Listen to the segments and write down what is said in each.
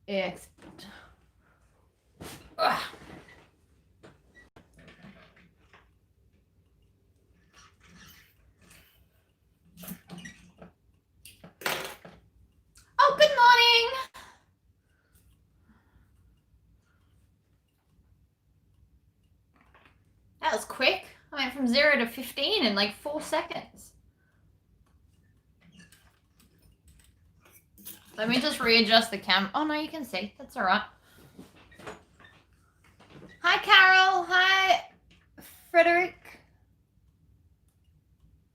Excellent. Ugh. Oh, good morning. That was quick. I went from 0 to 15 in like 4 seconds. Let me just readjust the camera. Oh, no, you can see. That's all right. Hi, Carol. Hi, Frederick.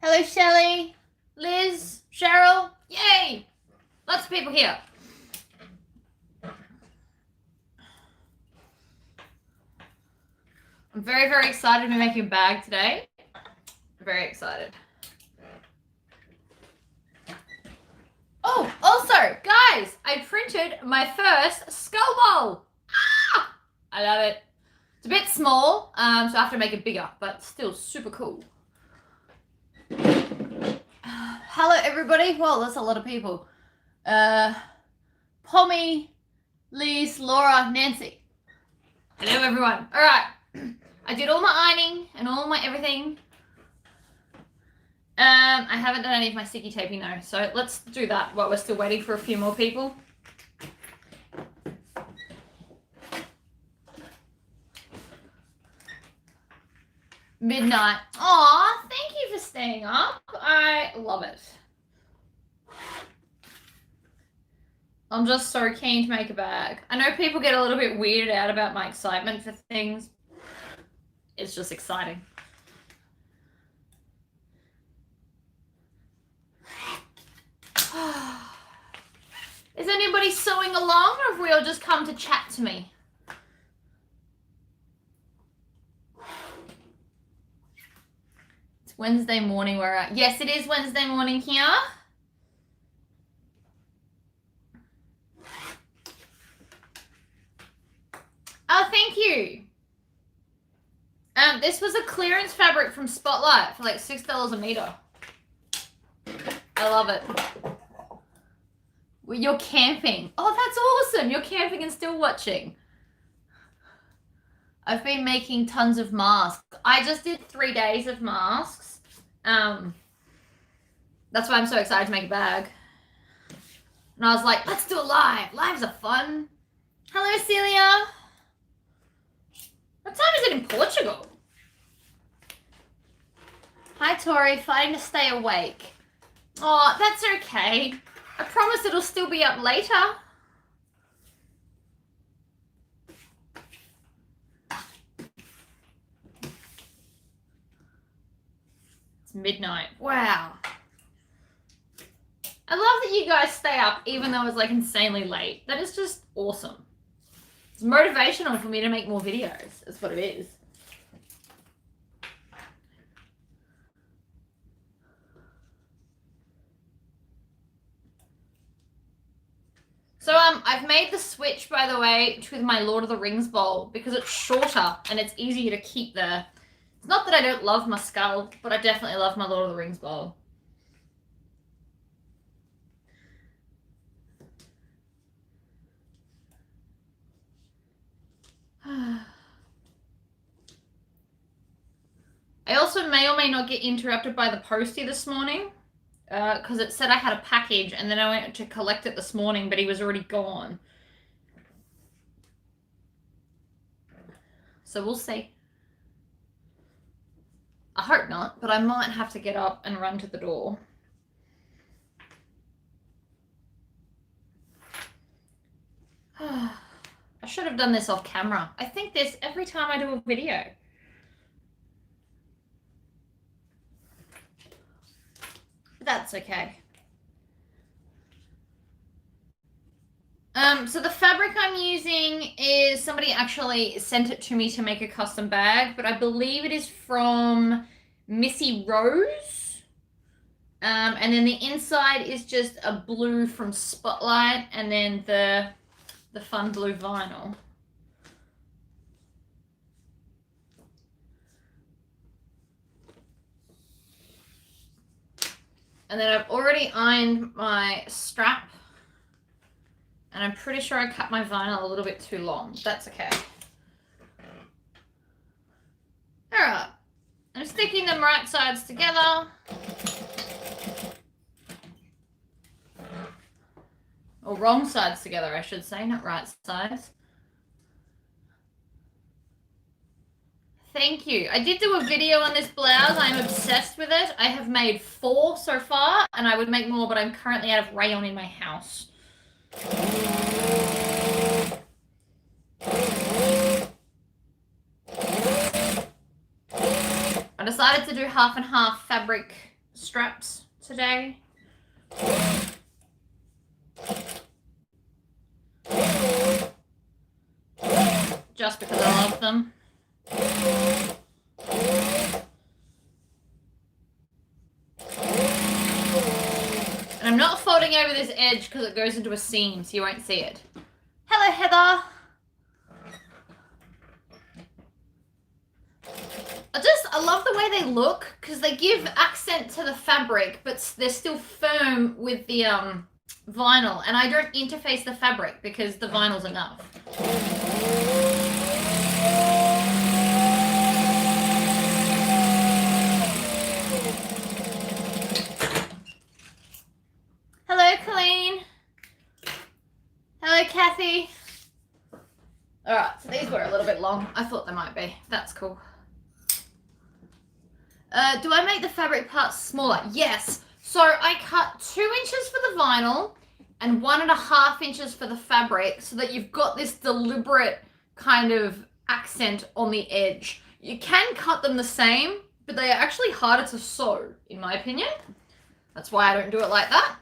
Hello, Shelley. Liz. Cheryl. Yay! Lots of people here. I'm very, very excited to be making a bag today. Very excited. Oh, also, guys, I printed my first skull bowl. Ah! I love it. It's a bit small, so I have to make it bigger, but still super cool. Hello, everybody. Well, that's a lot of people. Pommy, Liz, Laura, Nancy. Hello, everyone. All right. I did all my ironing and all my everything. I haven't done any of my sticky taping though, so let's do that while we're still waiting for a few more people. Midnight. Aw, thank you for staying up. I love it. I'm just so keen to make a bag. I know people get a little bit weirded out about my excitement for things. It's just exciting. Is anybody sewing along, or have we all just come to chat to me? It's Wednesday morning where we're at. Yes, it is Wednesday morning here. Oh, thank you. This was a clearance fabric from Spotlight for like $6 a meter. I love it. Well, you're camping. Oh, that's awesome. You're camping and still watching. I've been making tons of masks. I just did 3 days of masks. That's why I'm so excited to make a bag. And I was like, let's do it live. Lives are fun. Hello, Celia. What time is it in Portugal? Hi, Tori. Fighting to stay awake. Oh, that's okay. I promise it'll still be up later. It's midnight. Wow. I love that you guys stay up even though it's like insanely late. That is just awesome. It's motivational for me to make more videos. That's what it is. So I've made the switch, by the way, with my Lord of the Rings bowl because it's shorter and it's easier to keep there. It's not that I don't love my skull, but I definitely love my Lord of the Rings bowl. I also may or may not get interrupted by the postie this morning because it said I had a package and then I went to collect it this morning, but he was already gone. So we'll see. I hope not, but I might have to get up and run to the door. I should have done this off camera. I think this every time I do a video. That's okay. So the fabric I'm using is, somebody actually sent it to me to make a custom bag, but I believe it is from Missy Rose. And then the inside is just a blue from Spotlight, and then the fun blue vinyl. And then I've already ironed my strap. And I'm pretty sure I cut my vinyl a little bit too long. That's okay. Alright. I'm sticking them right sides together. Or wrong sides together, I should say, not right sides. Thank you. I did do a video on this blouse. I'm obsessed with it. I have made 4 so far, and I would make more, but I'm currently out of rayon in my house. I decided to do half and half fabric straps today. Just because I love them. And I'm not folding over this edge because it goes into a seam, so you won't see it. Hello, Heather. I love the way they look because they give accent to the fabric, but they're still firm with the vinyl, and I don't interface the fabric because the vinyl's enough. Hello, Colleen. Hello, Kathy. All right, so these were a little bit long. I thought they might be. That's cool. Do I make the fabric parts smaller? Yes. So I cut 2 inches for the vinyl and 1.5 inches for the fabric so that you've got this deliberate kind of accent on the edge. You can cut them the same, but they are actually harder to sew, in my opinion. That's why I don't do it like that.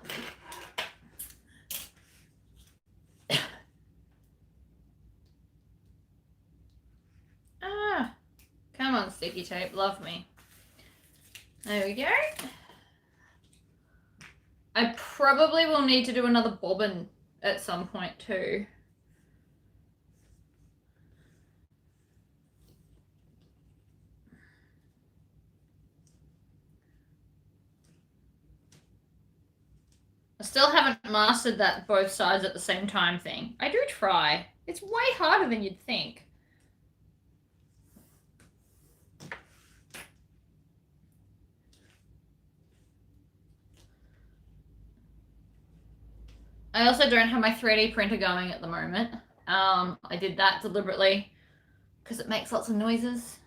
Come on, sticky tape, love me. There we go. I probably will need to do another bobbin at some point too. I still haven't mastered that both sides at the same time thing. I do try. It's way harder than you'd think. I also don't have my 3D printer going at the moment. I did that deliberately because it makes lots of noises.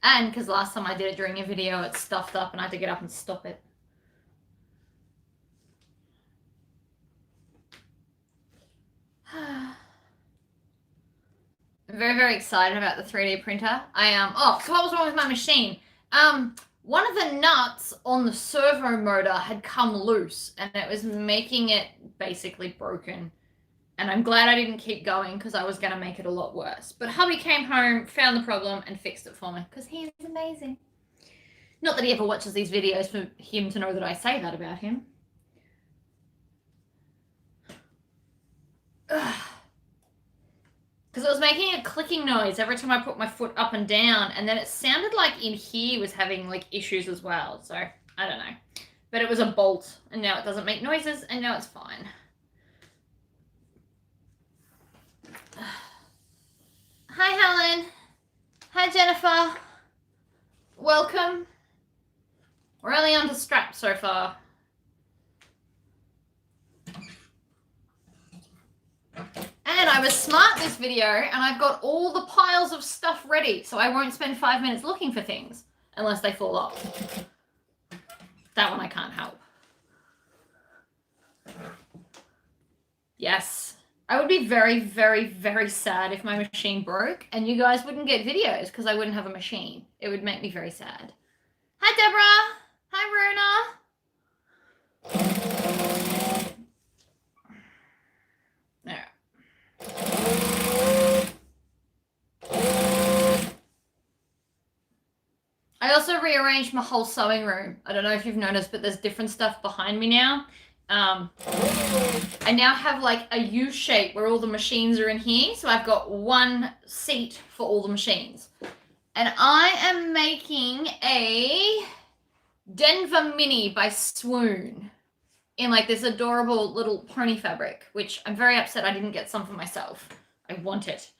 And because last time I did it during a video, it stuffed up and I had to get up and stop it. I'm very, very excited about the 3D printer. Oh, so what was wrong with my machine? One of the nuts on the servo motor had come loose and it was making it basically broken. And I'm glad I didn't keep going because I was going to make it a lot worse. But hubby came home, found the problem, and fixed it for me because he is amazing. Not that he ever watches these videos for him to know that I say that about him. Because it was making a clicking noise every time I put my foot up and down, and then it sounded like in here was having like issues as well. So I don't know. But it was a bolt, and now it doesn't make noises, and now it's fine. Hi, Helen. Hi, Jennifer. Welcome. We're only on to straps so far. And I was smart this video, and I've got all the piles of stuff ready, so I won't spend 5 minutes looking for things unless they fall off. That one I can't help. Yes. I would be very, very, very sad if my machine broke and you guys wouldn't get videos because I wouldn't have a machine. It would make me very sad. Hi, Deborah. Hi, Rona. There. I also rearranged my whole sewing room. I don't know if you've noticed, but there's different stuff behind me now. I now have like a U shape where all the machines are in here. So I've got one seat for all the machines. And I am making a Denver Mini by Swoon. in like this adorable little pony fabric, which I'm very upset I didn't get some for myself. I want it.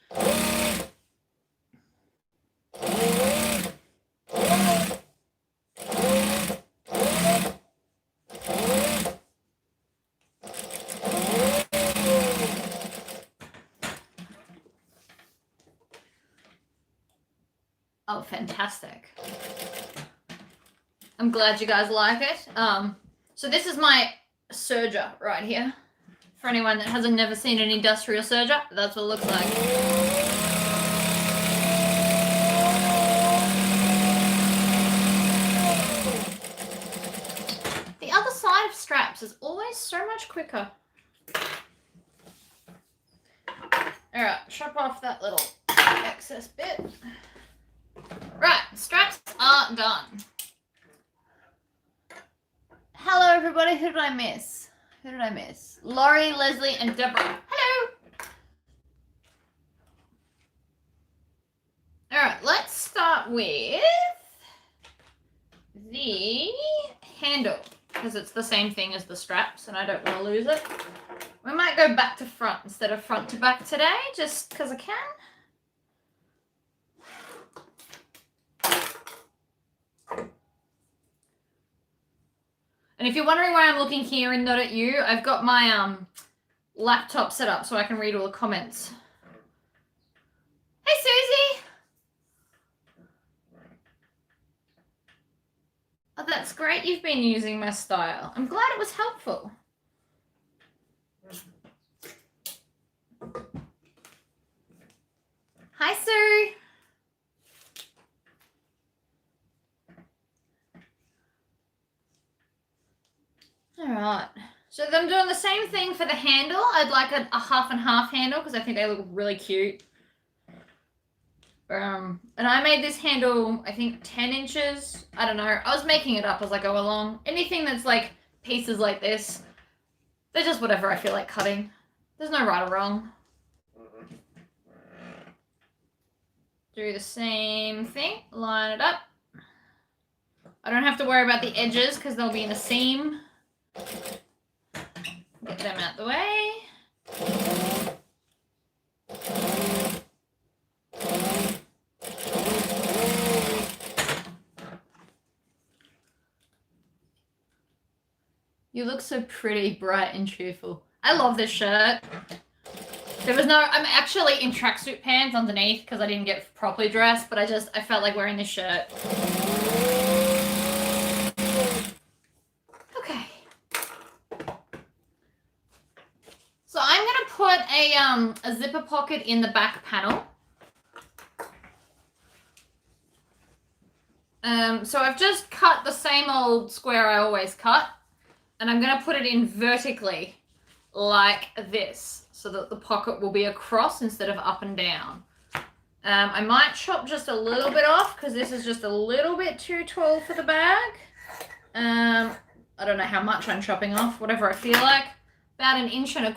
Oh, fantastic. I'm glad you guys like it. So this is my serger right here. For anyone that hasn't never seen an industrial serger, that's what it looks like. The other side of straps is always so much quicker. Alright, chop off that little excess bit. Right, straps are done. Hello everybody, who did I miss? Who did I miss? Laurie, Leslie, and Deborah. Hello! Alright, let's start with the handle, because it's the same thing as the straps and I don't want to lose it. We might go back to front instead of front to back today, just because I can. And if you're wondering why I'm looking here and not at you, I've got my laptop set up so I can read all the comments. Hey, Susie! Oh, that's great. You've been using my style. I'm glad it was helpful. Hi, Sue. All right. So I'm doing the same thing for the handle. I'd like a half and half handle because I think they look really cute. And I made this handle, I think 10 inches. I don't know. I was making it up as I go along. Anything that's like pieces like this, they're just whatever I feel like cutting. There's no right or wrong. Do the same thing. Line it up. I don't have to worry about the edges because they'll be in a seam. Get them out the way. You look so pretty, bright and cheerful. I love this shirt. I'm actually in tracksuit pants underneath because I didn't get properly dressed, but I felt like wearing this shirt. Okay. So I'm going to put a zipper pocket in the back panel. So I've just cut the same old square I always cut, and I'm going to put it in vertically like this so that the pocket will be across instead of up and down. I might chop just a little bit off because this is just a little bit too tall for the bag. I don't know how much I'm chopping off, whatever I feel like. About 1.25 inches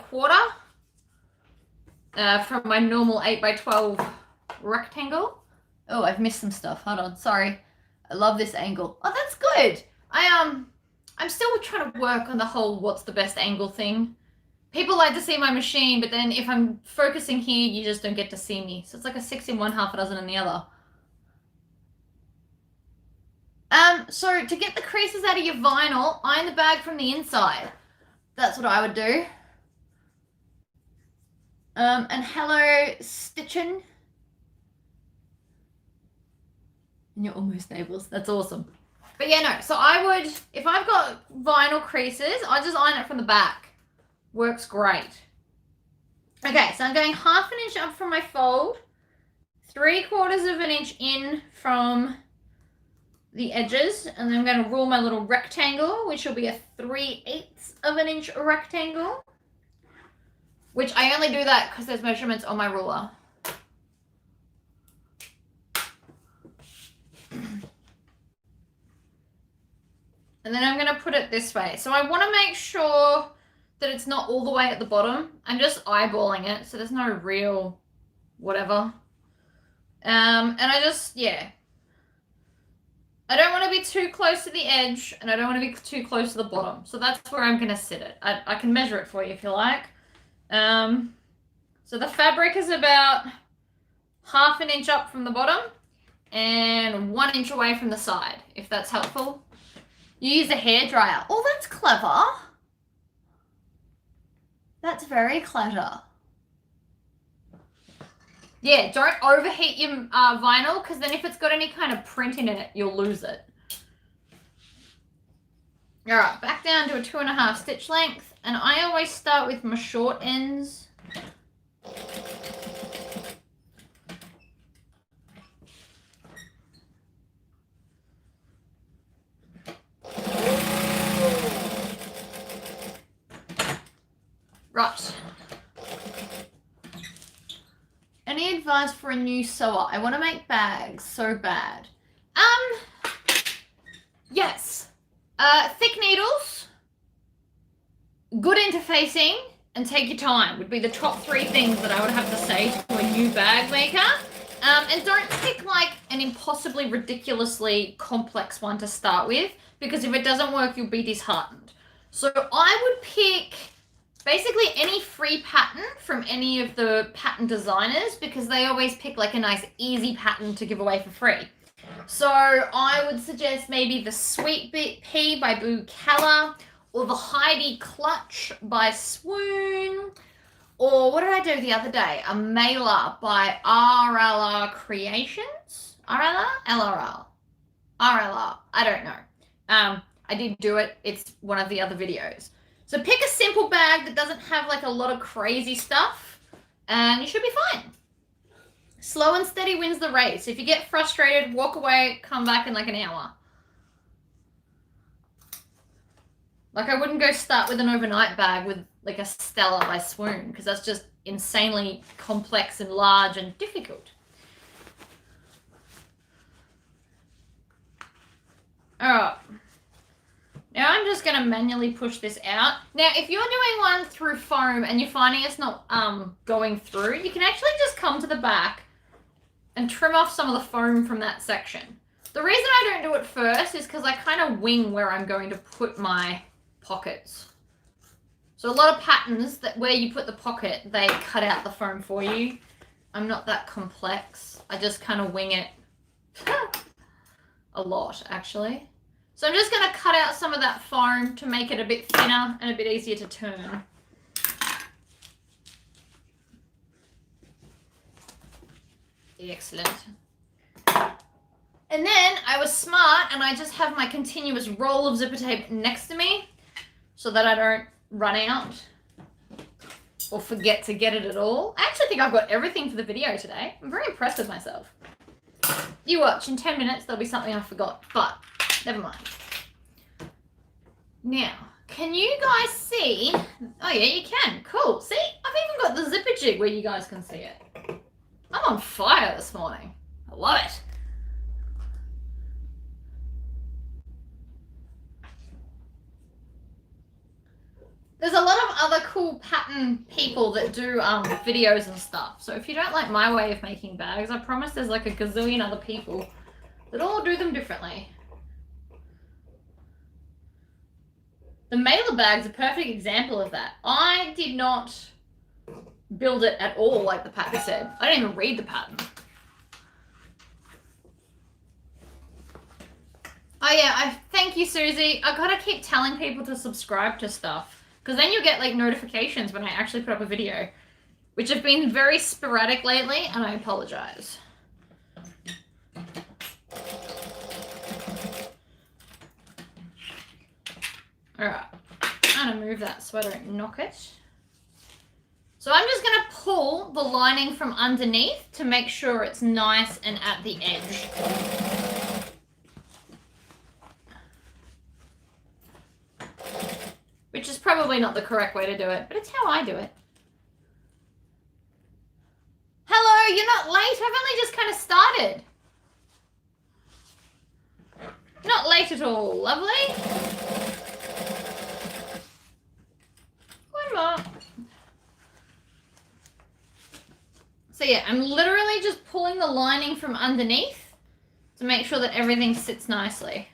from my normal 8x12 rectangle. Oh, I've missed some stuff. Hold on, sorry. I love this angle. Oh, that's good. I'm still trying to work on the whole what's the best angle thing. People like to see my machine, but then if I'm focusing here, you just don't get to see me. So it's like a 6 in one, half a dozen in the other. So to get the creases out of your vinyl, iron the bag from the inside. That's what I would do. And hello, Stitchin'. And you're almost neighbors. That's awesome. But yeah, no. So I would, if I've got vinyl creases, I just iron it from the back. Works great. Okay, so I'm going 1/2 inch up from my fold, 3/4 inch in from the edges, and then I'm going to rule my little rectangle, which will be a 3/8 inch rectangle, which I only do that because there's measurements on my ruler. And then I'm going to put it this way. So I want to make sure that it's not all the way at the bottom. I'm just eyeballing it, so there's no real whatever. And I just, yeah. I don't want to be too close to the edge, and I don't want to be too close to the bottom. So that's where I'm going to sit it. I can measure it for you if you like. So the fabric is about 1/2 inch up from the bottom and 1 inch away from the side, if that's helpful. You use a hairdryer. Oh, that's clever. That's very clever. Yeah, don't overheat your vinyl, because then if it's got any kind of printing in it, you'll lose it. All right, back down to a 2.5 stitch length, and I always start with my short ends. Right. Any advice for a new sewer? I want to make bags so bad. Yes. Thick needles, good interfacing, and take your time would be the top 3 things that I would have to say to a new bag maker. And don't pick like an impossibly ridiculously complex one to start with, because if it doesn't work, you'll be disheartened. So I would pick basically any free pattern from any of the pattern designers, because they always pick like a nice easy pattern to give away for free. So I would suggest maybe the Sweet Pea by Boo Keller, or the Heidi Clutch by Swoon, or what did I do the other day? A mailer by RLR Creations? RLR? LRL? RLR. I don't know. I did do it. It's one of the other videos. So pick a simple bag that doesn't have like a lot of crazy stuff, and you should be fine. Slow and steady wins the race. If you get frustrated, walk away, come back in like an hour. Like, I wouldn't go start with an overnight bag with like a Stella by Swoon, because that's just insanely complex and large and difficult. All right. Now I'm just going to manually push this out. Now, if you're doing one through foam and you're finding it's not going through, you can actually just come to the back and trim off some of the foam from that section. The reason I don't do it first is because I kind of wing where I'm going to put my pockets. So a lot of patterns that where you put the pocket, they cut out the foam for you. I'm not that complex. I just kind of wing it a lot, actually. So I'm just going to cut out some of that foam to make it a bit thinner and a bit easier to turn. Excellent. And then I was smart and I just have my continuous roll of zipper tape next to me so that I don't run out or forget to get it at all. I actually think I've got everything for the video today. I'm very impressed with myself. You watch, in 10 minutes there'll be something I forgot, but never mind. Now, can you guys see? Oh yeah, you can. Cool. See, I've even got the zipper jig where you guys can see it. I'm on fire this morning. I love it. There's a lot of other cool pattern people that do videos and stuff. So if you don't like my way of making bags, I promise there's like a gazillion other people that all do them differently. The mailer bag's a perfect example of that. I did not build it at all like the pattern said. I didn't even read the pattern. Oh yeah, thank you, Susie. I gotta keep telling people to subscribe to stuff, because then you'll get like notifications when I actually put up a video, which have been very sporadic lately, and I apologize. All right, I'm gonna move that so I don't knock it. So I'm just gonna pull the lining from underneath to make sure it's nice and at the edge. Which is probably not the correct way to do it, but it's how I do it. Hello, you're not late. I've only just kind of started. Not late at all, lovely. One more. So yeah, I'm literally just pulling the lining from underneath to make sure that everything sits nicely.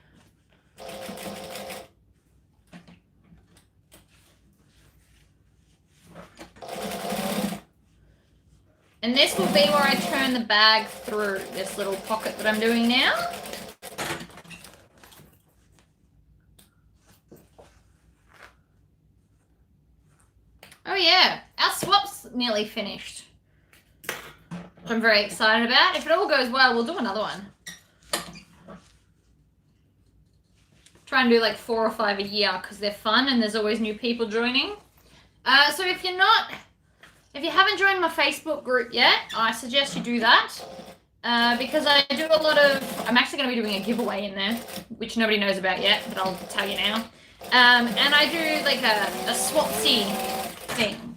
And this will be where I turn the bag through this little pocket that I'm doing now. Oh yeah, our swap's nearly finished. Which I'm very excited about. If it all goes well, we'll do another one. Try and do like 4 or 5 a year because they're fun and there's always new people joining. So if you haven't joined my Facebook group yet, I suggest you do that. Because I do a lot of, I'm actually going to be doing a giveaway in there, which nobody knows about yet, but I'll tell you now. And I do like a swapsy thing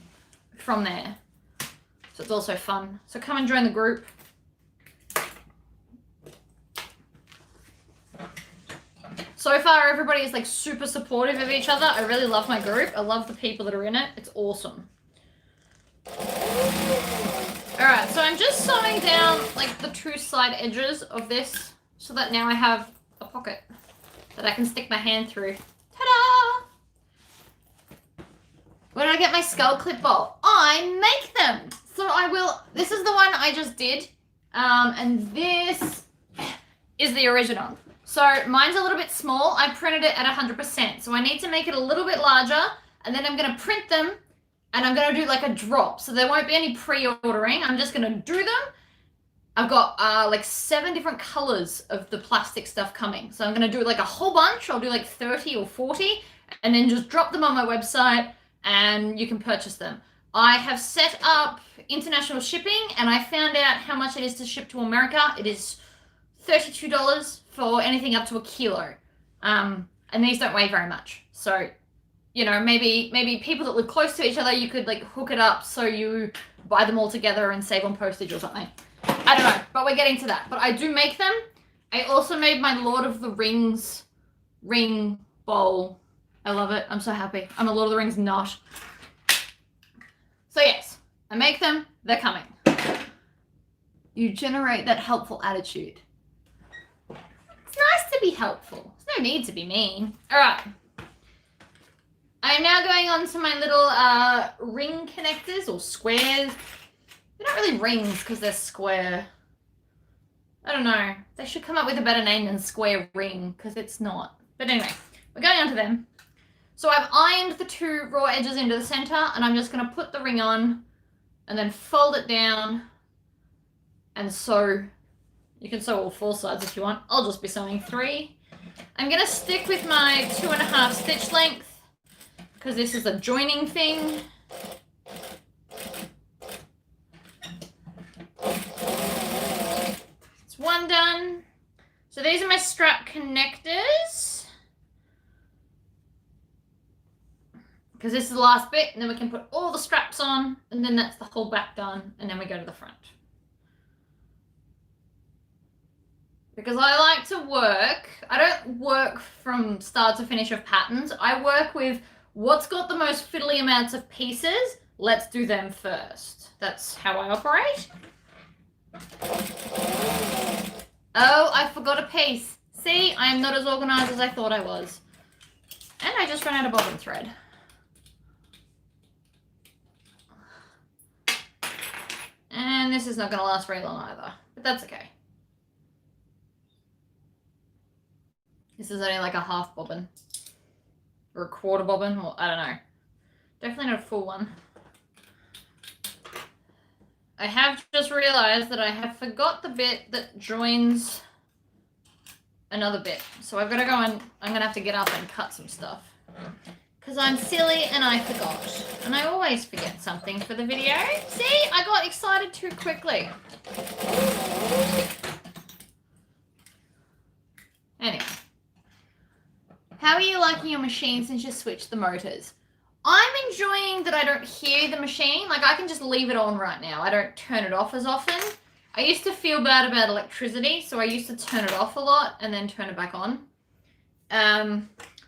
from there. So it's also fun. So come and join the group. So far, everybody is like super supportive of each other. I really love my group. I love the people that are in it. It's awesome. Alright, so I'm just sewing down like the 2 side edges of this so that now I have a pocket that I can stick my hand through. Ta-da! Where did I get my skull clip bowl? I make them! So I will, this is the one I just did, and this is the original. So mine's a little bit small. I printed it at 100%, so I need to make it a little bit larger, and then I'm going to print them, and I'm going to do like a drop, so there won't be any pre-ordering. I'm just going to do them. I've got like 7 different colors of the plastic stuff coming, so I'm going to do like a whole bunch. I'll do like 30 or 40, and then just drop them on my website, and you can purchase them. I have set up international shipping, and I found out how much it is to ship to America. It is $32 for anything up to 1 kilo. And these don't weigh very much. So, you know, maybe people that live close to each other, you could like hook it up so you buy them all together and save on postage or something. I don't know, but we're getting to that. But I do make them. I also made my Lord of the Rings ring bowl. I love it. I'm so happy. I'm a Lord of the Rings nut. So yes, I make them. They're coming. You generate that helpful attitude. It's nice to be helpful. There's no need to be mean. All right. I'm now going on to my little ring connectors or squares. They're not really rings because they're square. I don't know. They should come up with a better name than square ring because it's not. But anyway, we're going on to them. So I've ironed the 2 raw edges into the center, and I'm just going to put the ring on and then fold it down and sew. You can sew all 4 sides if you want. I'll just be sewing 3. I'm going to stick with my 2.5 stitch length because this is a joining thing. It's 1 done. So these are my strap connectors. Because this is the last bit, and then we can put all the straps on, and then that's the whole back done, and then we go to the front. Because I like to work, I don't work from start to finish of patterns. I work with what's got the most fiddly amounts of pieces. Let's do them first. That's how I operate. Oh, I forgot a piece. See, I am not as organized as I thought I was. And I just ran out of bobbin thread. And this is not going to last very long either, but that's okay. This is only like a half bobbin. Or a quarter bobbin, or I don't know. Definitely not a full one. I have just realized that I have forgot the bit that joins another bit. So I've got to go and I'm going to have to get up and cut some stuff. Because I'm silly and I forgot. And I always forget something for the video. See, I got excited too quickly. Anyway. How are you liking your machine since you switched the motors? I'm enjoying that I don't hear the machine. Like, I can just leave it on right now. I don't turn it off as often. I used to feel bad about electricity, so I used to turn it off a lot and then turn it back on.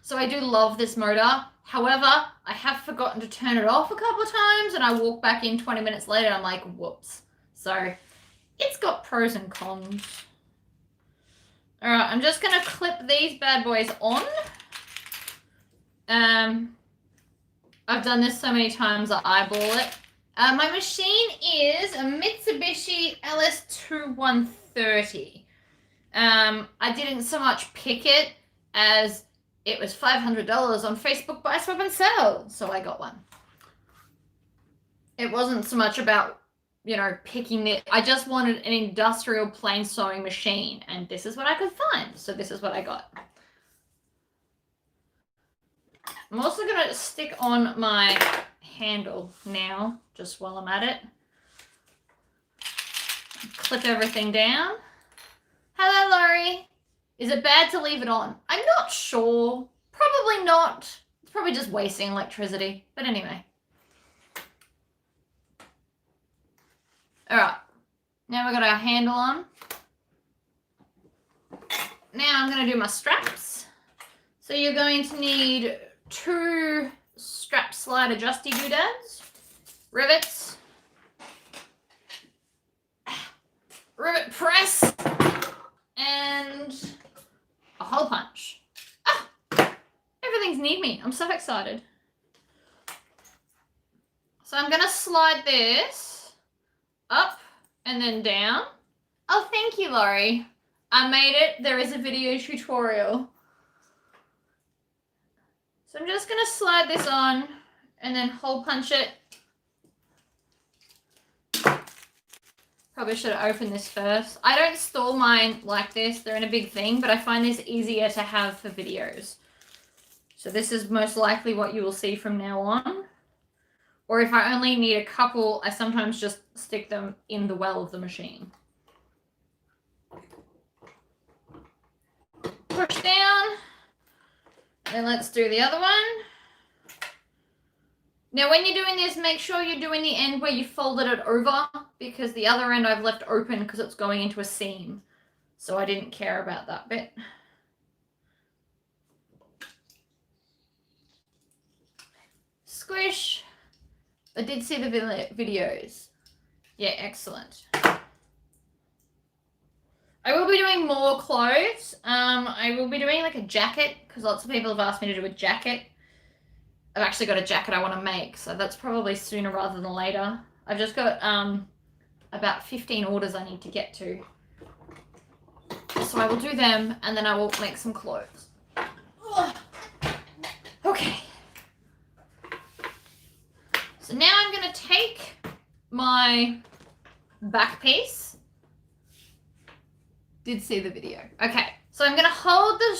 So I do love this motor. However, I have forgotten to turn it off a couple of times, and I walk back in 20 minutes later and I'm like, whoops. So it's got pros and cons. All right, I'm just gonna clip these bad boys on. I've done this so many times I eyeball it. My machine is a Mitsubishi LS2130. I didn't so much pick it as it was $500 on Facebook Buy, Swap, and Sell, so I got one. It wasn't so much about, you know, picking it. I just wanted an industrial plain sewing machine, and this is what I could find, so this is what I got. I'm also going to stick on my handle now, just while I'm at it. Clip everything down. Hello, Laurie. Is it bad to leave it on? I'm not sure. Probably not. It's probably just wasting electricity. But anyway. Alright. Now we've got our handle on. Now I'm going to do my straps. So you're going to need 2 strap slide adjusty doodads, rivets, rivet press, and a hole punch. Ah, everything's near me. I'm so excited. So I'm going to slide this up and then down. Oh, thank you, Laurie. I made it. There is a video tutorial. So I'm just going to slide this on and then hole punch it. Probably should have opened this first. I don't store mine like this. They're in a big thing, but I find this easier to have for videos. So this is most likely what you will see from now on. Or if I only need a couple, I sometimes just stick them in the well of the machine. Push down. And let's do the other one. Now when you're doing this, make sure you're doing the end where you folded it over, because the other end I've left open because it's going into a seam. So I didn't care about that bit. Squish. I did see the videos. Yeah, excellent. I will be doing more clothes. I will be doing like a jacket, because lots of people have asked me to do a jacket. I've actually got a jacket I want to make, so that's probably sooner rather than later. I've just got about 15 orders I need to get to. So I will do them, and then I will make some clothes. Ugh. Okay. So now I'm going to take my back piece. Did see the video. Okay, so I'm going to hold the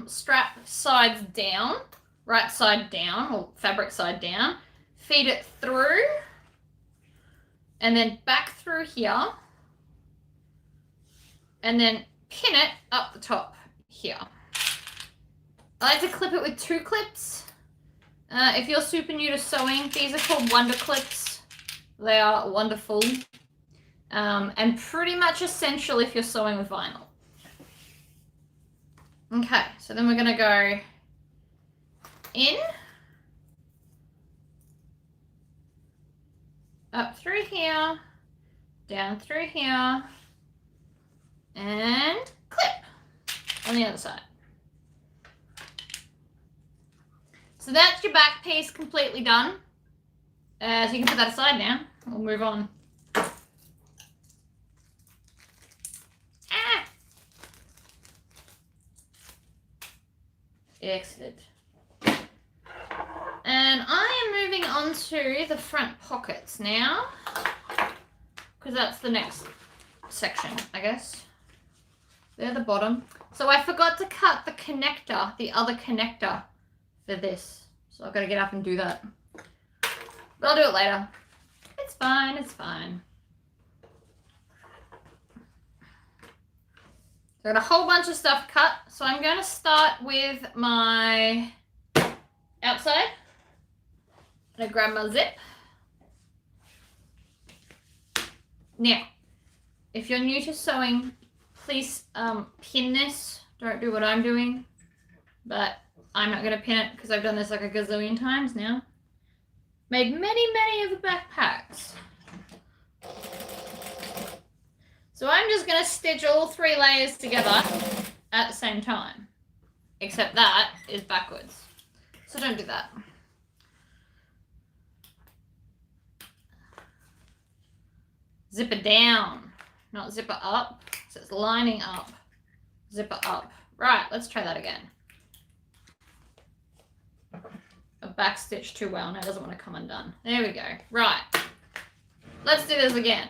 strap sides down, right side down, or fabric side down, feed it through, and then back through here, and then pin it up the top here. I like to clip it with 2 clips. If you're super new to sewing, these are called Wonder Clips. They are wonderful. And pretty much essential if you're sewing with vinyl. Okay, so then we're going to go in, up through here, down through here, and clip on the other side. So that's your back piece completely done. So you can put that aside now. We'll move on. Excellent. And I am moving on to the front pockets now, because that's the next section, I guess. They're the bottom. So I forgot to cut the connector, the other connector for this. So I've got to get up and do that. But I'll do it later. It's fine, it's fine. So I've got a whole bunch of stuff cut. So I'm going to start with my outside. I'm going to grab my zip. Now, if you're new to sewing, please pin this. Don't do what I'm doing. But I'm not going to pin it because I've done this like a gazillion times now. Made many, many of the backpacks. So I'm just going to stitch all 3 layers together at the same time. Except that is backwards. So don't do that. Zipper down, not zipper up. So it's lining up. Zipper up. Right, let's try that again. A back stitch too well. Now it doesn't want to come undone. There we go. Right. Let's do this again.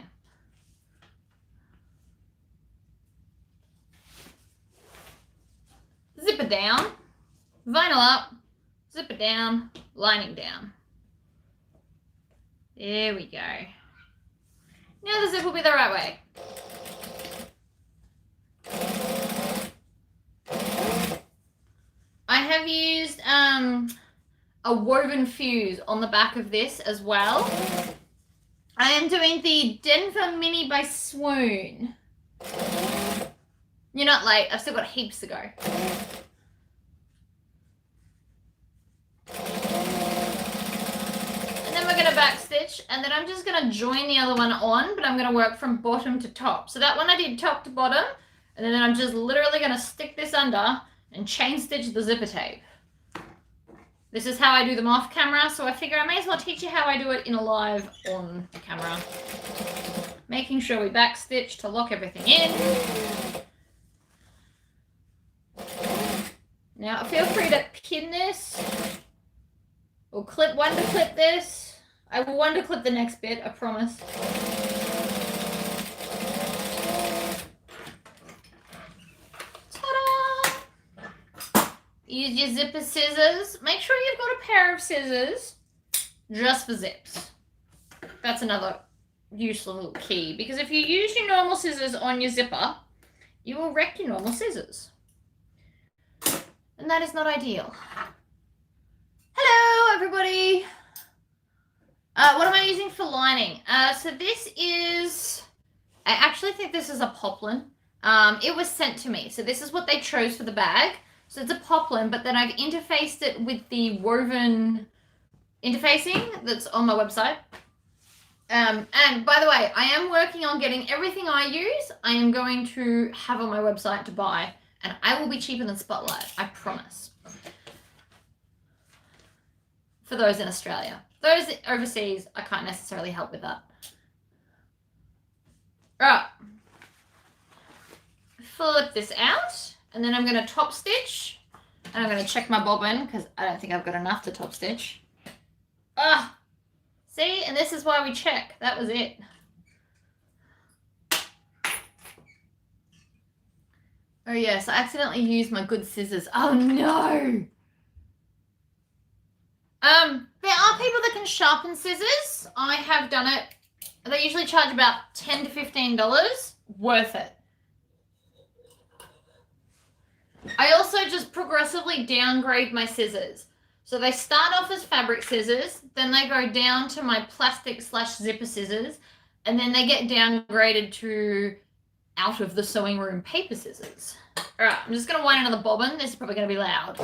Zipper down, vinyl up, zipper down, lining down. There we go. Now the zip will be the right way. I have used a woven fuse on the back of this as well. I am doing the Denver Mini by Swoon. You're not late. I've still got heaps to go. And then we're going to back stitch, and then I'm just going to join the other one on, but I'm going to work from bottom to top. So that one I did top to bottom, and then I'm just literally going to stick this under and chain stitch the zipper tape. This is how I do them off camera, so I figure I may as well teach you how I do it in a live on camera. Making sure we back stitch to lock everything in. Now feel free to pin this or clip one to clip this. I will one to clip the next bit, I promise. Use your zipper scissors. Make sure you've got a pair of scissors just for zips. That's another useful little key, because if you use your normal scissors on your zipper, you will wreck your normal scissors. And that is not ideal. Hello, everybody. What am I using for lining? So this is, I actually think this is a poplin. It was sent to me. So this is what they chose for the bag. So it's a poplin, but then I've interfaced it with the woven interfacing that's on my website. And by the way, I am working on getting everything I use, I am going to have on my website to buy, and I will be cheaper than Spotlight, I promise. For those in Australia. Those overseas, I can't necessarily help with that. All right. Flip this out. And then I'm going to top stitch, and I'm going to check my bobbin because I don't think I've got enough to top stitch. Ah, see, and this is why we check. That was it. Oh yes, I accidentally used my good scissors. Oh no. There are people that can sharpen scissors. I have done it. They usually charge about $10 to $15. Worth it. I also just progressively downgrade my scissors. So they start off as fabric scissors, then they go down to my plastic / zipper scissors, and then they get downgraded to out of the sewing room paper scissors. All right, I'm just going to wind another bobbin. This is probably going to be loud.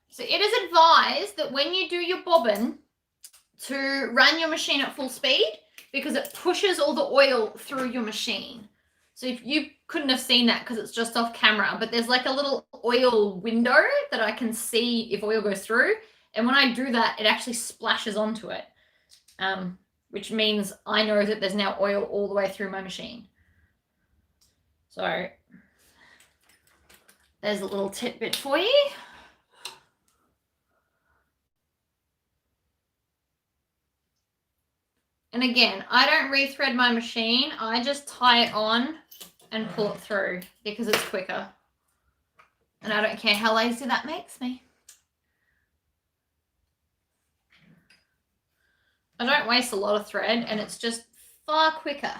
So it is advised that when you do your bobbin, to run your machine at full speed, because it pushes all the oil through your machine. So if you couldn't have seen that because it's just off camera, but there's like a little oil window that I can see if oil goes through. And when I do that, it actually splashes onto it, which means I know that there's now oil all the way through my machine. So there's a little tidbit for you. And again, I don't rethread my machine. I just tie it on and pull it through because it's quicker. And I don't care how lazy that makes me. I don't waste a lot of thread, and it's just far quicker.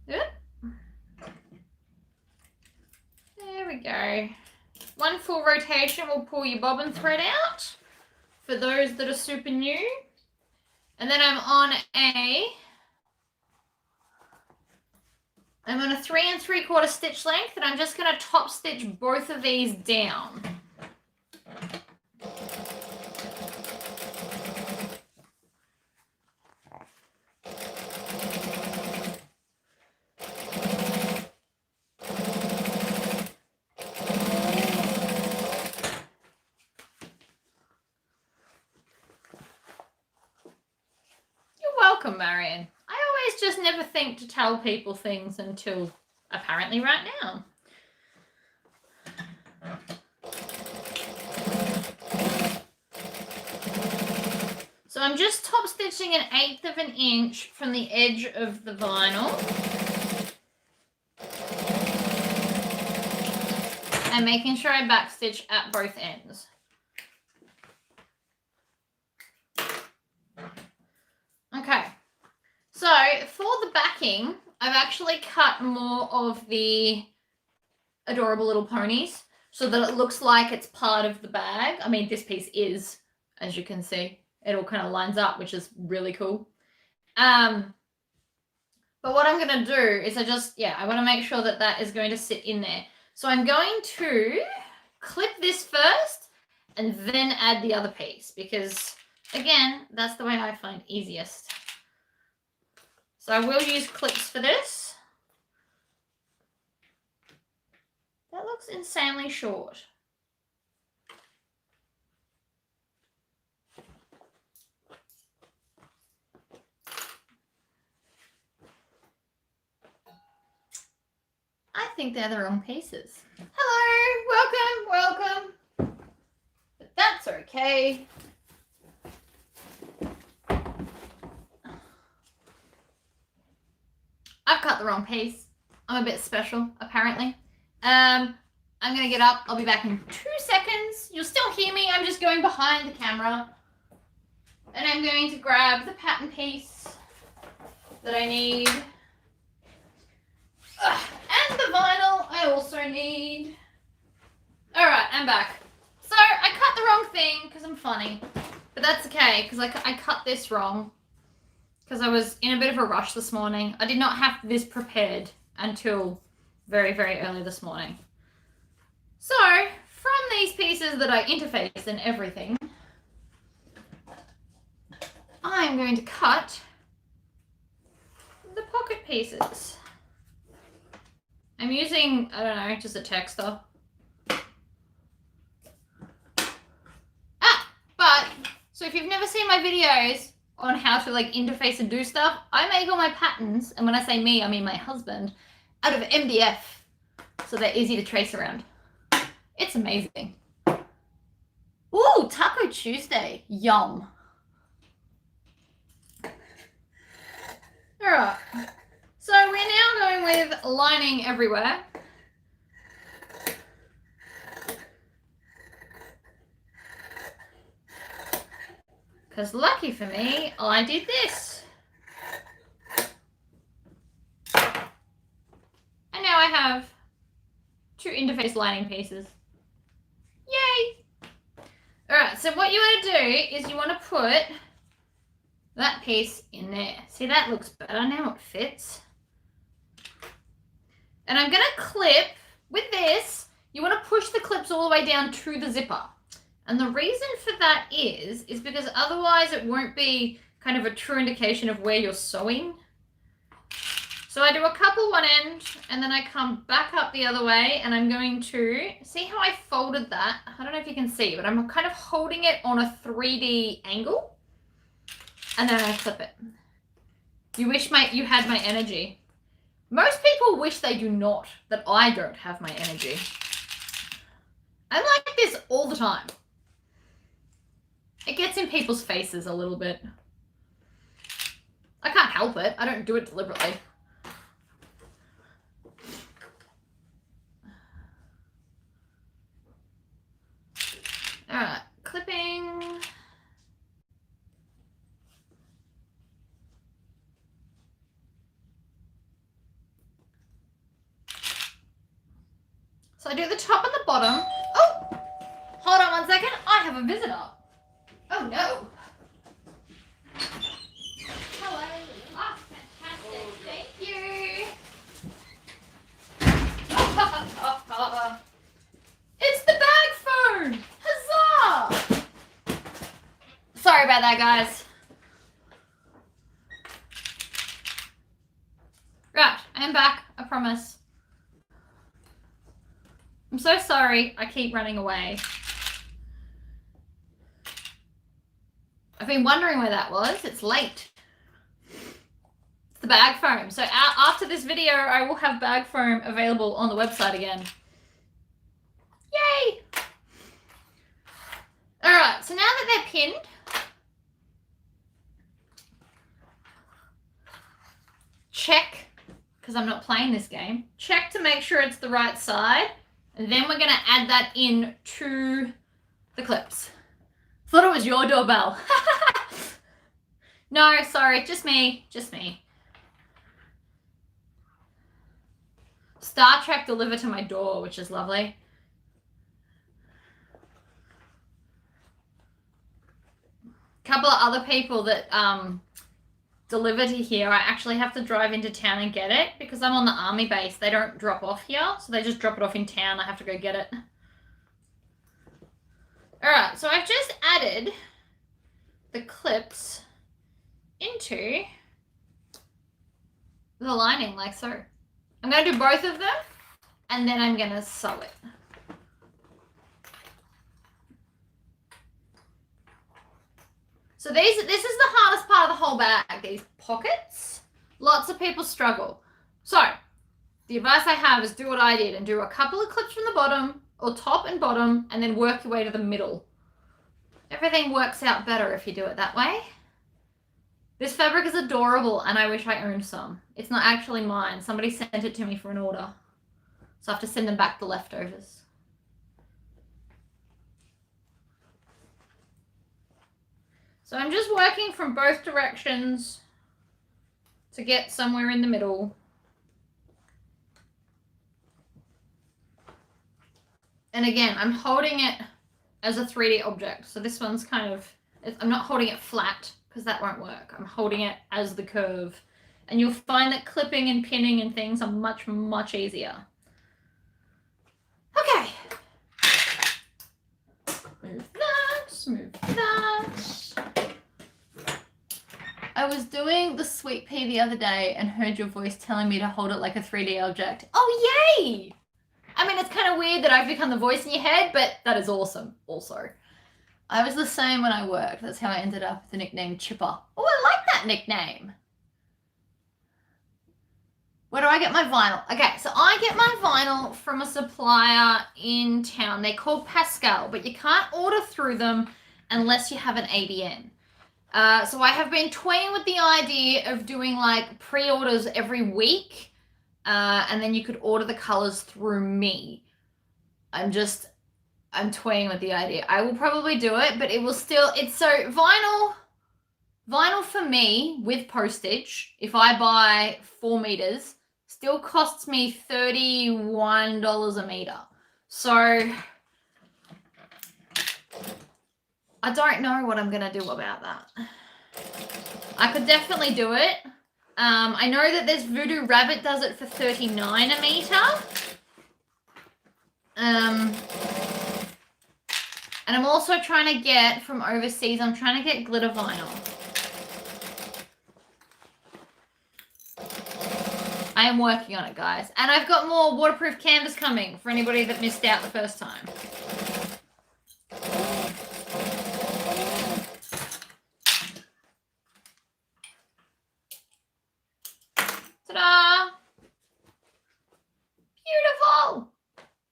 Good. There we go. One full rotation will pull your bobbin thread out. For those that are super new. And then I'm on a 3 3/4 stitch length, and I'm just going to top stitch both of these down. welcome, Marion. I always just never think to tell people things until apparently right now. So I'm just top stitching 1/8 of an inch from the edge of the vinyl. And making sure I backstitch at both ends. Okay, so for the backing, I've actually cut more of the adorable little ponies so that it looks like it's part of the bag. I mean, this piece is, as you can see, it all kind of lines up, which is really cool. But what I'm going to do is I want to make sure that that is going to sit in there. So I'm going to clip this first and then add the other piece because, again, that's the way I find easiest. So I will use clips for this. That looks insanely short. I think they're the wrong pieces. Hello, welcome. But that's okay. I've cut the wrong piece. I'm a bit special, apparently. I'm gonna get up. I'll be back in 2 seconds. You'll still hear me. I'm just going behind the camera. And I'm going to grab the pattern piece that I need. And the vinyl I also need. Alright, I'm back. So I cut the wrong thing because I'm funny. But that's okay because I cut this wrong. Because I was in a bit of a rush this morning. I did not have this prepared until very, very early this morning. So, from these pieces that I interfaced and everything, I'm going to cut the pocket pieces. I'm using, I don't know, just a texter. But, so if you've never seen my videos on how to like interface and do stuff, I make all my patterns, and when I say me, I mean my husband, out of MDF, so they're easy to trace around. It's amazing. Ooh, Taco Tuesday. Yum. All right. So we're now going with lining everywhere. Because lucky for me, I did this. And now I have 2 interface lining pieces. Yay! Alright, so what you want to do is you want to put that piece in there. See, that looks better now, it fits. And I'm going to clip, with this, you want to push the clips all the way down to the zipper. And the reason for that is because otherwise it won't be kind of a true indication of where you're sewing. So I do a couple one end and then I come back up the other way and I'm going to, see how I folded that? I don't know if you can see, but I'm kind of holding it on a 3D angle and then I clip it. You wish you had my energy. Most people wish they do not, that I don't have my energy. I'm like this all the time. It gets in people's faces a little bit. I can't help it. I don't do it deliberately. Alright, clipping. So I do the top and the bottom. Oh! Hold on 1 second. I have a visitor. Oh no. Hello. Ah, fantastic. Thank you. It's the bag phone. Huzzah! Sorry about that, guys. Right, I'm back. I promise. I'm so sorry. I keep running away. I've been wondering where that was. It's late. bag foam. So after this video, I will have bag foam available on the website again. Yay! All right, so now that they're pinned, check, because I'm not playing this game, check to make sure it's the right side, and then we're going to add that in to the clips. Thought it was your doorbell. No, sorry, just me. Star Trek delivered to my door, which is lovely. A couple of other people that deliver to here, I actually have to drive into town and get it because I'm on the army base. They don't drop off here, so they just drop it off in town. I have to go get it. All right, so I've just added the clips into the lining like so. I'm going to do both of them and then I'm going to sew it. So this is the hardest part of the whole bag, these pockets. Lots of people struggle. So the advice I have is do what I did and do a couple of clips from the bottom or top and bottom and then work your way to the middle. Everything works out better if you do it that way. This fabric is adorable and I wish I owned some. It's not actually mine. Somebody sent it to me for an order. So I have to send them back the leftovers. So I'm just working from both directions to get somewhere in the middle. And again, I'm holding it as a 3D object. So this one's kind of, I'm not holding it flat because that won't work. I'm holding it as the curve. And you'll find that clipping and pinning and things are much, much easier. Okay. Move that, move that. I was doing the sweet pea the other day and heard your voice telling me to hold it like a 3D object. Oh, yay! I mean, it's kind of weird that I've become the voice in your head, but that is awesome also. I was the same when I worked. That's how I ended up with the nickname Chipper. Oh, I like that nickname. Where do I get my vinyl? Okay, so I get my vinyl from a supplier in town. They're called Pascal, but you can't order through them unless you have an ABN. So I have been toying with the idea of doing like pre-orders every week, and then you could order the colors through me. I'm toying with the idea. I will probably do it, but it will still, it's so vinyl for me with postage, if I buy 4 meters, still costs me $31 a meter. So I don't know what I'm going to do about that. I could definitely do it. I know that there's Voodoo Rabbit does it for $39 a meter. And I'm also trying to get from overseas, I'm trying to get glitter vinyl. I am working on it, guys. And I've got more waterproof canvas coming for anybody that missed out the first time. Ta-da! Beautiful!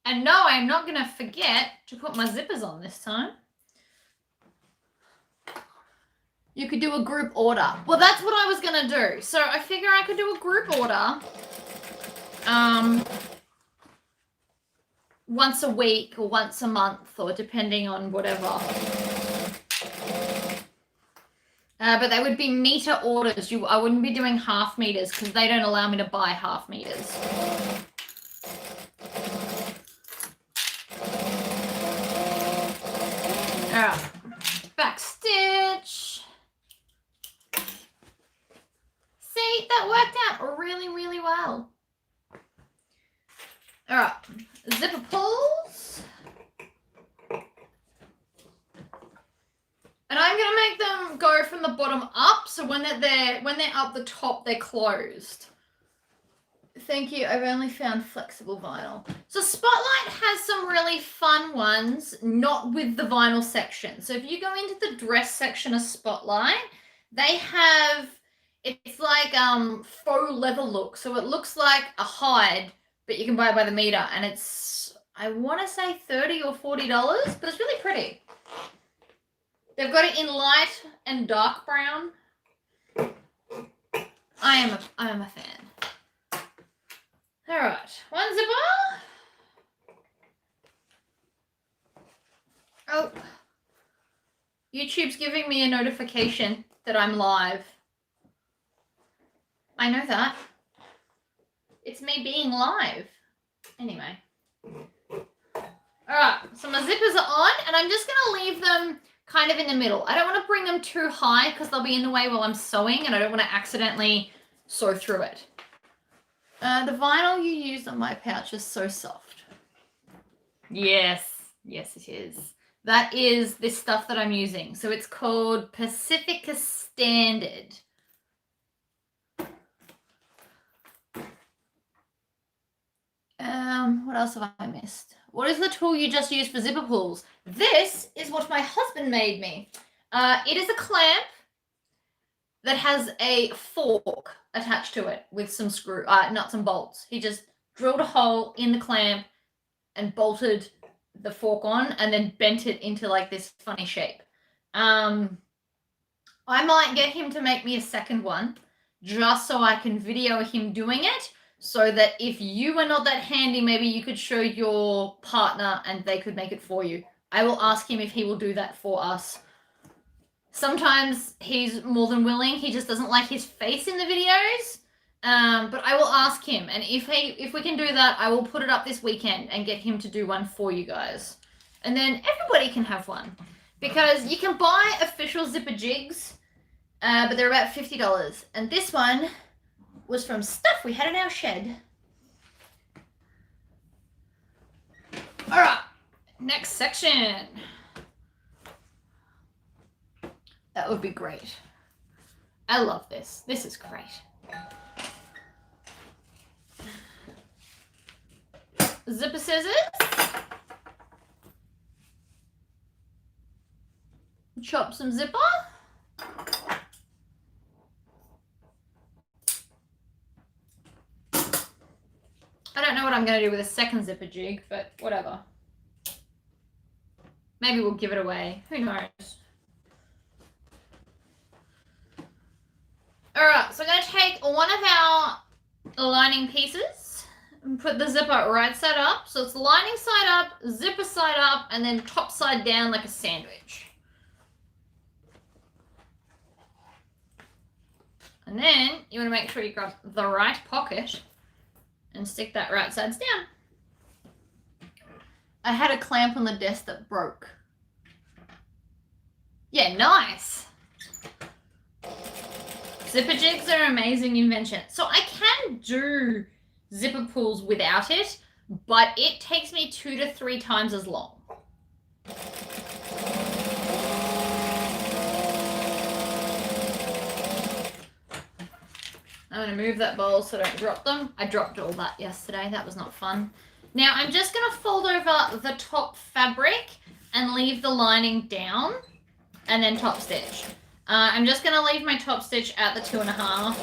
And no, I'm not going to forget to put my zippers on this time. You could do a group order. Well, that's what I was going to do. So I figure I could do a group order once a week or once a month or depending on whatever. But they would be meter orders. I wouldn't be doing half meters because they don't allow me to buy half meters. All right, back stitch. See, that worked out really, really well. All right, zipper pulls. And I'm going to make them go from the bottom up, so when they're up the top, they're closed. Thank you. I've only found flexible vinyl. So Spotlight has some really fun ones, not with the vinyl section. So if you go into the dress section of Spotlight, they have It's like faux leather look. So it looks like a hide, but you can buy it by the meter, and it's, I want to say $30 or $40, but it's really pretty. They've got it in light and dark brown. I am a fan. All right, one zipper. Oh, YouTube's giving me a notification that I'm live. I know that. It's me being live. Anyway. Alright, so my zippers are on, and I'm just going to leave them kind of in the middle. I don't want to bring them too high because they'll be in the way while I'm sewing, and I don't want to accidentally sew through it. The vinyl you use on my pouch is so soft. Yes, yes it is. That is this stuff that I'm using. So it's called Pacifica Standard. What else have I missed? What is the tool you just used for zipper pulls? This is what my husband made me. It is a clamp that has a fork attached to it with some nuts and bolts. He just drilled a hole in the clamp and bolted the fork on and then bent it into like this funny shape. I might get him to make me a second one just so I can video him doing it, so that if you were not that handy, maybe you could show your partner and they could make it for you. I will ask him if he will do that for us. Sometimes he's more than willing. He just doesn't like his face in the videos. But I will ask him, and if we can do that, I will put it up this weekend and get him to do one for you guys. And then everybody can have one. Because you can buy official zipper jigs, but they're about $50. And this one was from stuff we had in our shed. All right, next section. That would be great. I love this. This is great. Zipper scissors. Chop some zipper. I don't know what I'm going to do with a second zipper jig, but whatever. Maybe we'll give it away. Who knows? Alright, so I'm going to take one of our lining pieces and put the zipper right side up. So it's lining side up, zipper side up, and then top side down like a sandwich. And then you want to make sure you grab the right pocket and stick that right sides down. I had a clamp on the desk that broke. Yeah, nice. Zipper jigs are an amazing invention. So I can do zipper pulls without it, but it takes me 2 to 3 times as long. I'm going to move that bowl so I don't drop them. I dropped all that yesterday. That was not fun. Now I'm just going to fold over the top fabric and leave the lining down and then top stitch. I'm just going to leave my top stitch at the 2.5.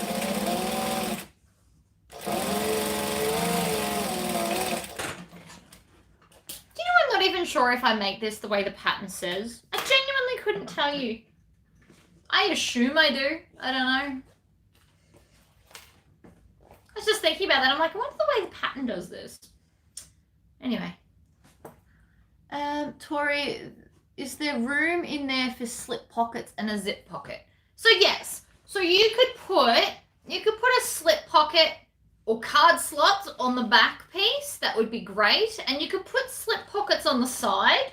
Do you know, I'm not even sure if I make this the way the pattern says. I genuinely couldn't tell you. I assume I do. I don't know. I was just thinking about that. I'm like, I wonder the way the pattern does this. Anyway. Tori, is there room in there for slip pockets and a zip pocket? So yes. So you could put a slip pocket or card slots on the back piece. That would be great. And you could put slip pockets on the side.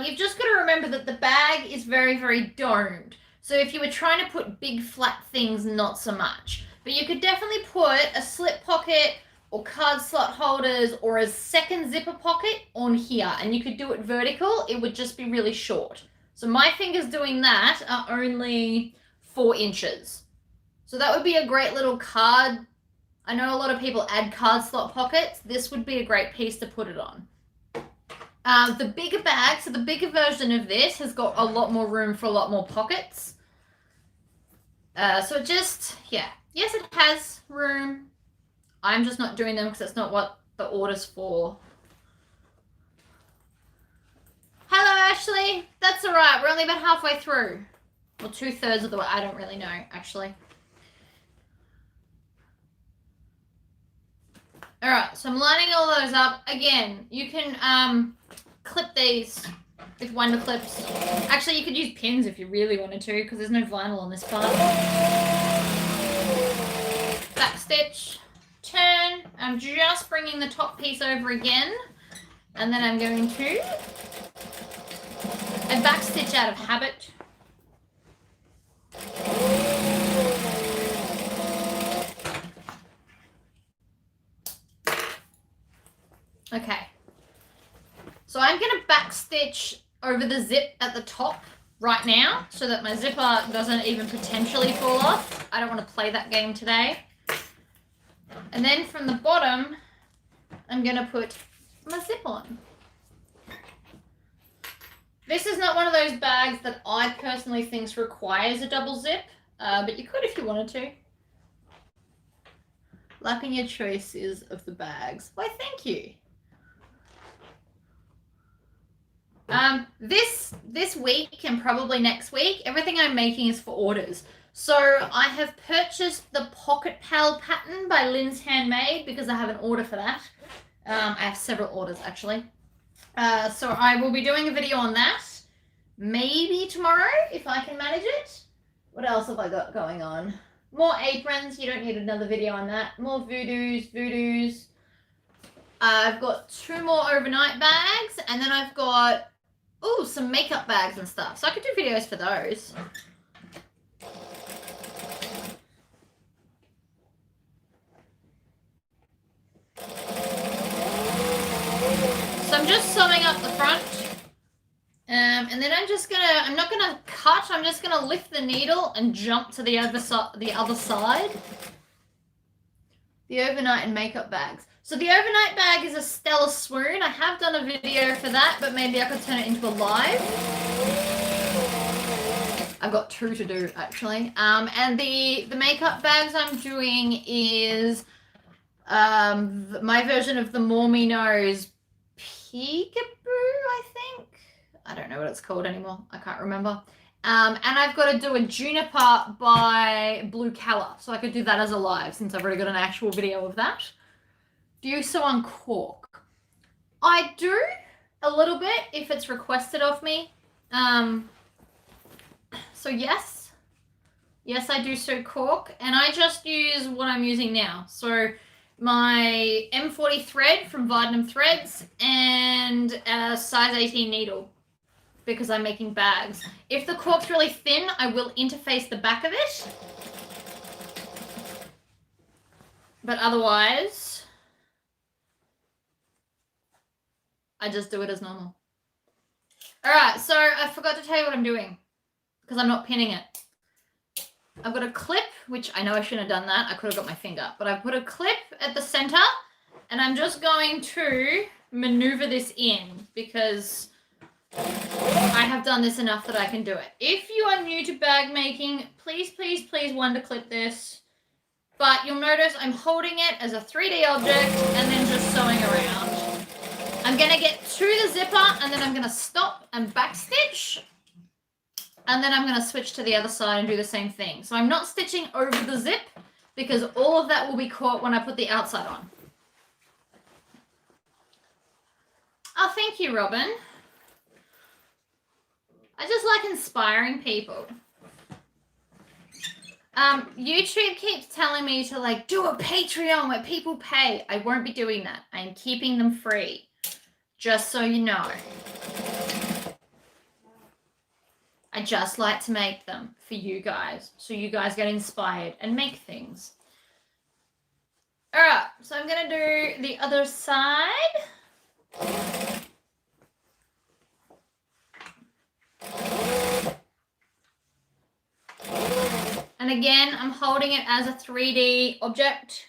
You've just got to remember that the bag is very, very domed. So if you were trying to put big flat things, not so much. But you could definitely put a slip pocket or card slot holders or a second zipper pocket on here. And you could do it vertical. It would just be really short. So my fingers doing that are only 4 inches. So that would be a great little card. I know a lot of people add card slot pockets. This would be a great piece to put it on. The bigger bag, so the bigger version of this has got a lot more room for a lot more pockets. So it just, yeah. Yes, it has room. I'm just not doing them because that's not what the order's for. Hello, Ashley. That's all right. We're only about halfway through. Well, 2/3 of the way. I don't really know, actually. All right, so I'm lining all those up. Again, you can clip these with Wonder Clips. Actually, you could use pins if you really wanted to because there's no vinyl on this part. Back stitch, turn. I'm just bringing the top piece over again, and then I'm going to back stitch out of habit. Okay. So I'm going to back stitch over the zip at the top right now so that my zipper doesn't even potentially fall off. I don't want to play that game today. And then from the bottom, I'm going to put my zip on. This is not one of those bags that I personally think requires a double zip, but you could if you wanted to. Liking your choices of the bags. Why, thank you. This week and probably next week, everything I'm making is for orders. So I have purchased the Pocket Pal pattern by Lynn's Handmade because I have an order for that. I have several orders actually. So I will be doing a video on that. Maybe tomorrow if I can manage it. What else have I got going on? More aprons. You don't need another video on that. More voodoos. I've got 2 more overnight bags, and then I've got some makeup bags and stuff. So I could do videos for those. So I'm just sewing up the front. And then I'm not gonna cut, I'm just gonna lift the needle and jump to the other side. The overnight and makeup bags. So the overnight bag is a Stella Swoon. I have done a video for that, but maybe I could turn it into a live. I've got 2 to do actually. And the makeup bags I'm doing is my version of the More Me Knows Peekaboo, I think. I don't know what it's called anymore. I can't remember. And I've got to do a Juniper by Blue Color. So I could do that as a live since I've already got an actual video of that. Do you sew on cork? I do a little bit if it's requested of me. So yes. Yes, I do sew cork. And I just use what I'm using now. So my M40 thread from Vitamin Threads and a size 18 needle because I'm making bags. If the cork's really thin, I will interface the back of it. But otherwise, I just do it as normal. All right, so I forgot to tell you what I'm doing because I'm not pinning it. I've got a clip, which I know I shouldn't have done that. I could have got my finger, but I've put a clip at the center and I'm just going to maneuver this in because I have done this enough that I can do it. If you are new to bag making, please Wonder Clip this. But you'll notice I'm holding it as a 3D object and then just sewing around. I'm going to get to the zipper and then I'm going to stop and back stitch. And then I'm going to switch to the other side and do the same thing. So I'm not stitching over the zip because all of that will be caught when I put the outside on. Oh, thank you, Robin. I just like inspiring people. YouTube keeps telling me to do a Patreon where people pay. I won't be doing that. I'm keeping them free. Just so you know. I just like to make them for you guys. So you guys get inspired and make things. Alright, so I'm going to do the other side. And again, I'm holding it as a 3D object.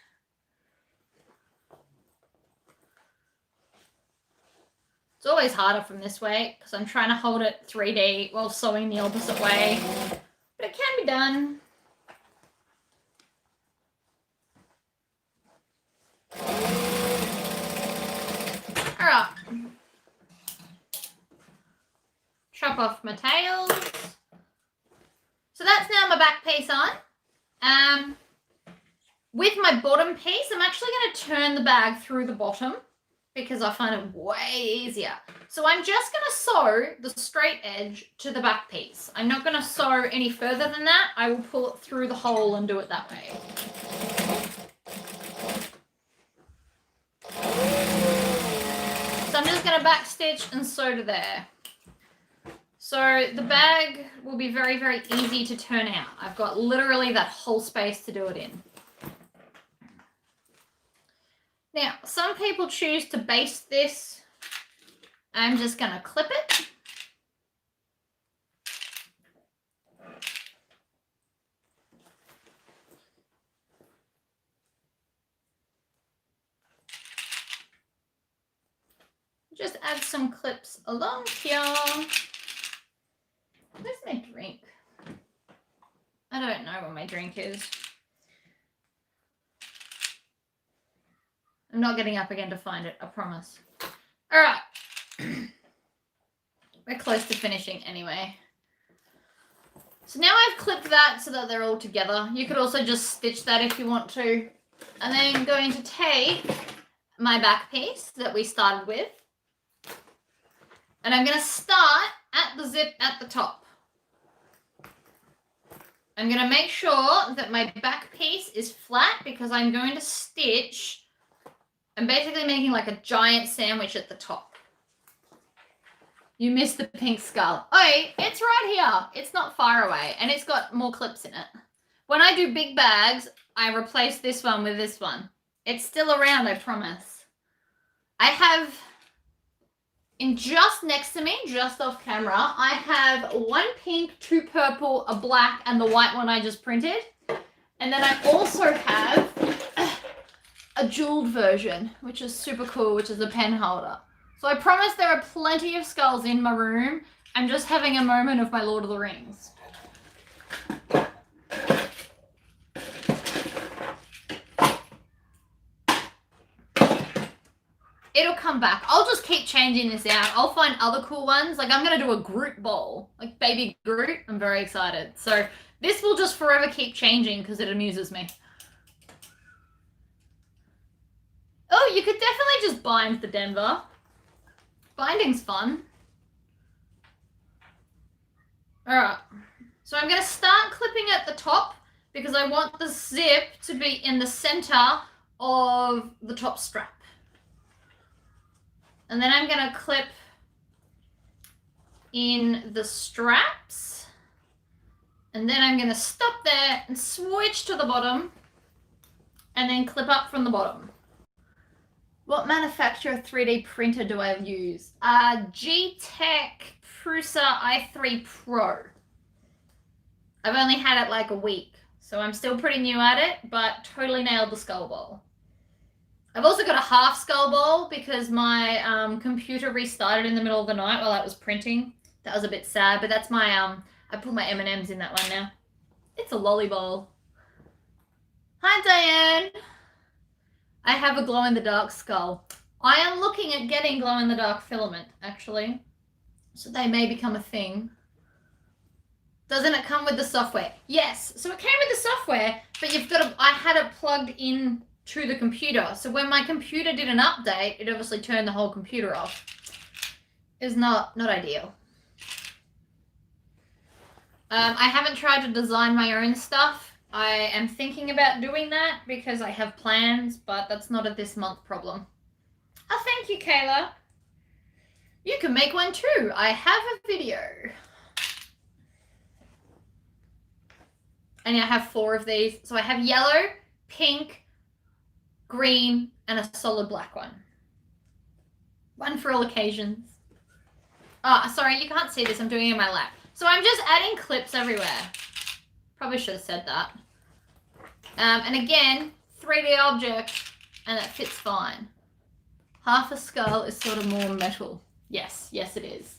It's always harder from this way because I'm trying to hold it 3D while sewing the opposite way. But it can be done. chop off my tails. So that's now my back piece on. With my bottom piece, I'm actually going to turn the bag through the bottom because I find it way easier. So I'm just going to sew the straight edge to the back piece. I'm not going to sew any further than that. I will pull it through the hole and do it that way. So I'm just going to back stitch and sew to there. So the bag will be very, very easy to turn out. I've got literally that whole space to do it in. Now, some people choose to baste this. I'm just going to clip it. Just add some clips along here. Where's my drink? I don't know where my drink is. I'm not getting up again to find it, I promise. All right. We're close to finishing anyway. So now I've clipped that so that they're all together. You could also just stitch that if you want to. And then I'm going to take my back piece that we started with. And I'm going to start at the zip at the top. I'm going to make sure that my back piece is flat because I'm going to stitch. I'm basically making like a giant sandwich at the top. You missed the pink skull. Oh, it's right here. It's not far away and it's got more clips in it. When I do big bags, I replace this one with this one. It's still around, I promise. I have, just next to me, just off camera, I have one pink, two purple, a black, and the white one I just printed. And then I also have a jeweled version, which is super cool, which is a pen holder. So I promise there are plenty of skulls in my room. I'm just having a moment of my Lord of the Rings. It'll come back. I'll just keep changing this out. I'll find other cool ones. Like I'm going to do a Groot bowl, like baby Groot. I'm very excited. So this will just forever keep changing because it amuses me. Oh, you could definitely just bind the Denver. Binding's fun. All right. So I'm going to start clipping at the top because I want the zip to be in the center of the top strap. And then I'm going to clip in the straps. And then I'm going to stop there and switch to the bottom. And then clip up from the bottom. What manufacturer 3D printer do I use? G-Tech Prusa i3 Pro. I've only had it like a week. So I'm still pretty new at it, but totally nailed the skull bowl. I've also got a half skull bowl because my computer restarted in the middle of the night while I was printing. That was a bit sad, but that's my, I put my M&Ms in that one now. It's a lolly bowl. Hi, Diane. I have a glow-in-the-dark skull. I am looking at getting glow-in-the-dark filament, actually. So they may become a thing. Doesn't it come with the software? Yes. So it came with the software, but you've got to, I had it plugged in to the computer. So when my computer did an update, it obviously turned the whole computer off. It's not ideal. I haven't tried to design my own stuff. I am thinking about doing that because I have plans, but that's not a this month problem. Oh, thank you, Kayla. You can make one too. I have a video. And I have 4 of these. So I have yellow, pink, green, and a solid black one. One for all occasions. Oh, sorry, you can't see this. I'm doing it in my lap. So I'm just adding clips everywhere. Probably should have said that. And again, 3D object, and it fits fine. Half a skull is sort of more metal. Yes, yes it is.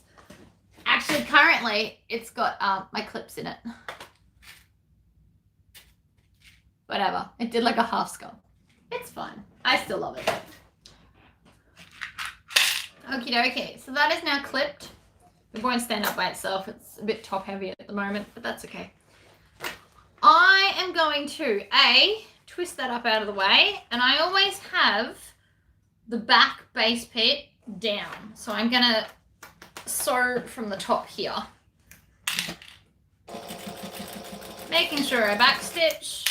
Actually, currently, it's got my clips in it. Whatever. It did like a half skull. It's fine. I still love it. Okie dokie. So that is now clipped. It won't stand up by itself. It's a bit top heavy at the moment, but that's okay. I am going to, twist that up out of the way, and I always have the back base bit down. So I'm going to sew from the top here. Making sure I backstitch.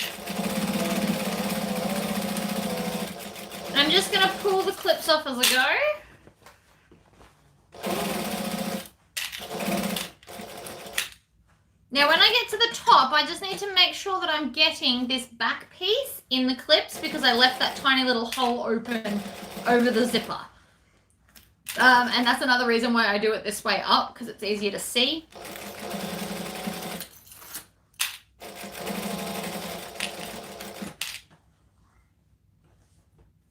I'm just going to pull the clips off as I go. Now when I get to the top, I just need to make sure that I'm getting this back piece in the clips because I left that tiny little hole open over the zipper. And that's another reason why I do it this way up, because it's easier to see.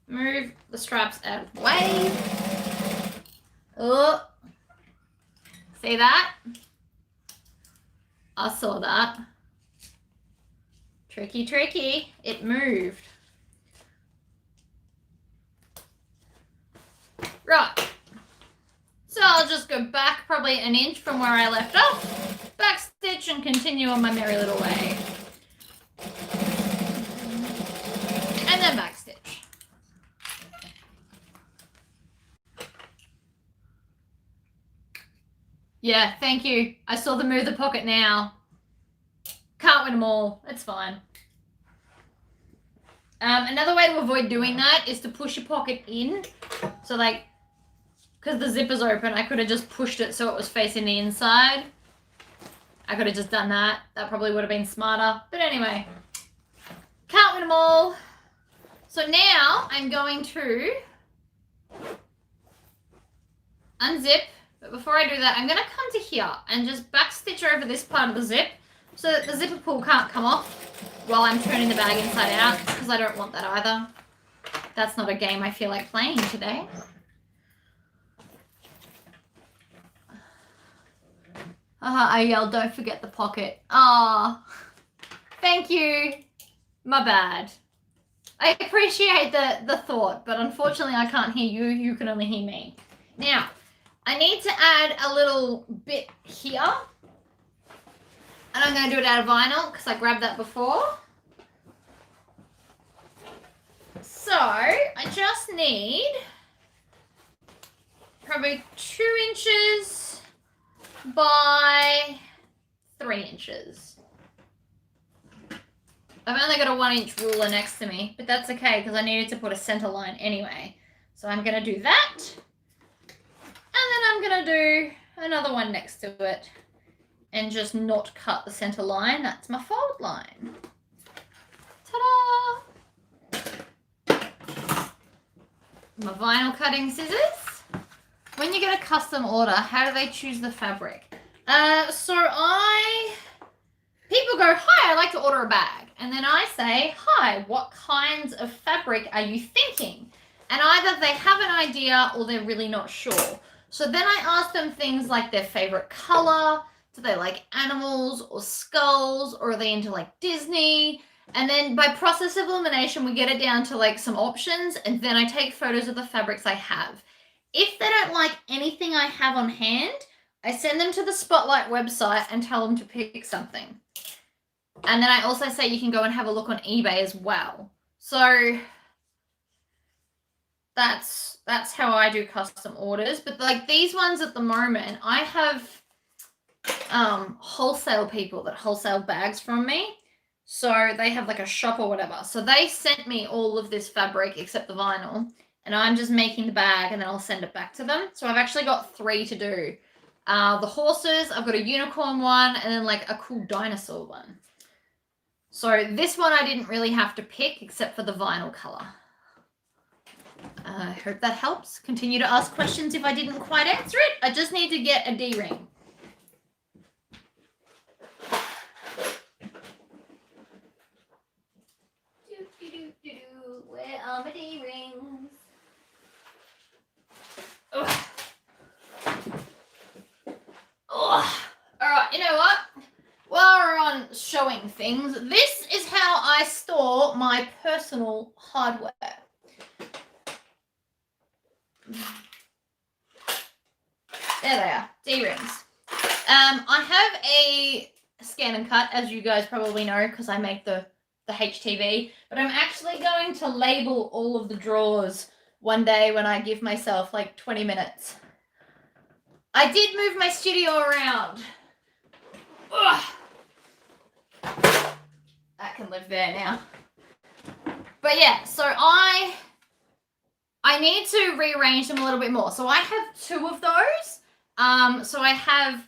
Move the straps out of the way. Oh, see that? I saw that. Tricky, tricky. It moved. Right. So I'll just go back probably an inch from where I left off, backstitch, and continue on my merry little way. And then backstitch. Yeah, thank you. I saw the move the pocket now. Can't win them all. It's fine. Another way to avoid doing that is to push your pocket in. So like, because the zipper's open, I could have just pushed it so it was facing the inside. I could have just done that. That probably would have been smarter. But anyway, can't win them all. So now I'm going to unzip. But before I do that, I'm going to come to here and just backstitch over this part of the zip so that the zipper pull can't come off while I'm turning the bag inside out, because I don't want that either. That's not a game I feel like playing today. I yelled, don't forget the pocket. Ah, thank you. My bad. I appreciate the thought, but unfortunately I can't hear you. You can only hear me. Now, I need to add a little bit here. And I'm going to do it out of vinyl because I grabbed that before. So, I just need probably 2 inches by 3 inches. I've only got a 1-inch ruler next to me, but that's okay because I needed to put a center line anyway. So I'm going to do that. And then I'm going to do another one next to it and just not cut the center line. That's my fold line. Ta-da! My vinyl cutting scissors. When you get a custom order, how do they choose the fabric? People go, hi, I'd like to order a bag. And then I say, hi, what kinds of fabric are you thinking? And either they have an idea or they're really not sure. So then I ask them things like their favorite color. Do they like animals or skulls, or are they into like Disney? And then by process of elimination, we get it down to like some options, and then I take photos of the fabrics I have. If they don't like anything I have on hand, I send them to the Spotlight website and tell them to pick something. And then I also say you can go and have a look on eBay as well. So that's how I do custom orders. But like these ones at the moment, I have wholesale people that wholesale bags from me. So they have like a shop or whatever. So they sent me all of this fabric except the vinyl. And I'm just making the bag and then I'll send it back to them. So I've actually got 3 to do. The horses, I've got a unicorn one and then like a cool dinosaur one. So this one I didn't really have to pick except for the vinyl color. I hope that helps. Continue to ask questions if I didn't quite answer it. I just need to get a D-ring. Where are my D-rings? Ugh. Ugh. All right, you know what? While we're on showing things, this is how I store my personal hardware. There they are, D-rings. I have a scan and cut, as you guys probably know, because I make the HTV, but I'm actually going to label all of the drawers one day when I give myself like 20 minutes. I did move my studio around. Ugh. That can live there now. But yeah, so I need to rearrange them a little bit more. So I have 2 of those. So I have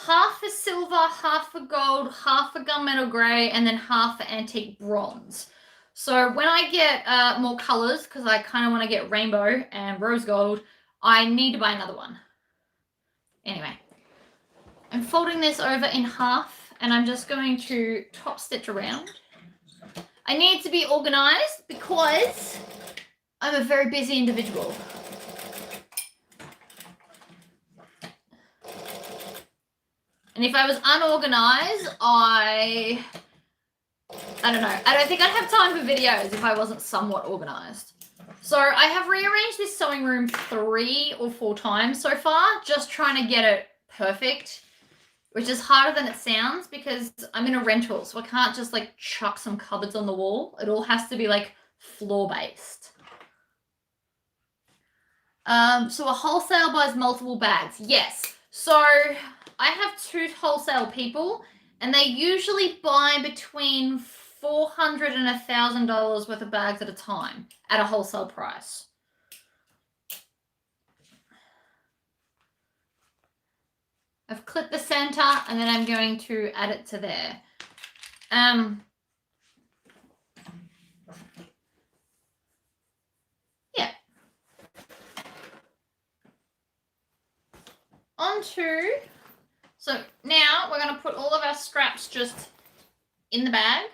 half a silver, half a gold, half a gunmetal grey, and then half a antique bronze. So when I get more colors, because I kind of want to get rainbow and rose gold, I need to buy another one. Anyway, I'm folding this over in half, and I'm just going to top stitch around. I need to be organized because I'm a very busy individual. And if I was unorganized, I don't know. I don't think I'd have time for videos if I wasn't somewhat organized. So I have rearranged this sewing room 3 or 4 times so far, just trying to get it perfect, which is harder than it sounds because I'm in a rental, so I can't just like chuck some cupboards on the wall. It all has to be like floor-based. So a wholesale buys multiple bags. Yes. So I have 2 wholesale people, and they usually buy between $400 and $1,000 worth of bags at a time at a wholesale price. I've clipped the center, and then I'm going to add it to there. Yeah. So now we're going to put all of our scraps just in the bag,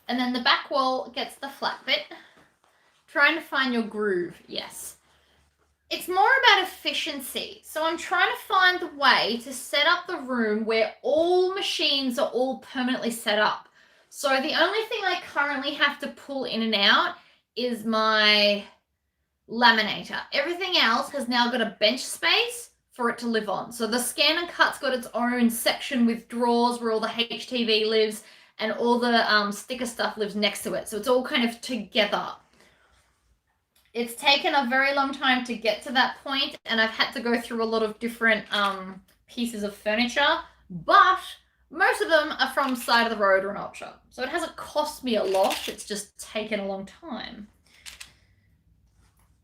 and then the back wall gets the flat bit. Trying to find your groove, yes. It's more about efficiency. So I'm trying to find the way to set up the room where all machines are all permanently set up. So the only thing I currently have to pull in and out is my laminator. Everything else has now got a bench space for it to live on. So the scan and cut's got its own section with drawers where all the HTV lives, and all the sticker stuff lives next to it. So it's all kind of together. It's taken a very long time to get to that point, and I've had to go through a lot of different pieces of furniture, but most of them are from side of the road or an op shop. So it hasn't cost me a lot, it's just taken a long time.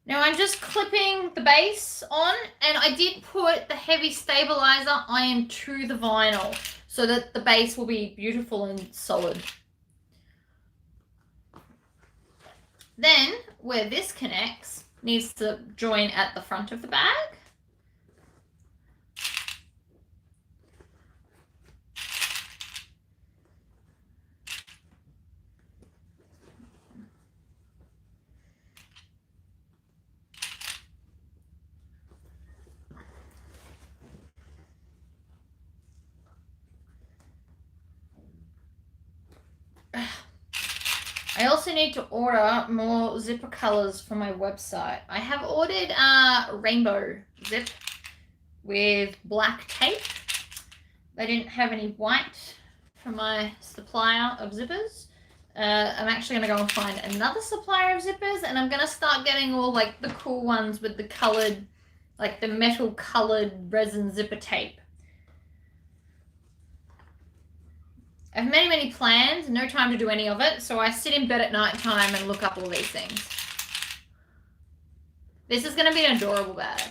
Now I'm just clipping the base on, and I did put the heavy stabilizer iron to the vinyl so that the base will be beautiful and solid. Then, where this connects, needs to join at the front of the bag. I also need to order more zipper colors for my website. I have ordered a rainbow zip with black tape. They didn't have any white from my supplier of zippers. I'm actually going to go and find another supplier of zippers, and I'm going to start getting all like the cool ones with the colored, like the metal colored resin zipper tape. I have many, many plans, no time to do any of it, so I sit in bed at night time and look up all these things. This is going to be an adorable bag.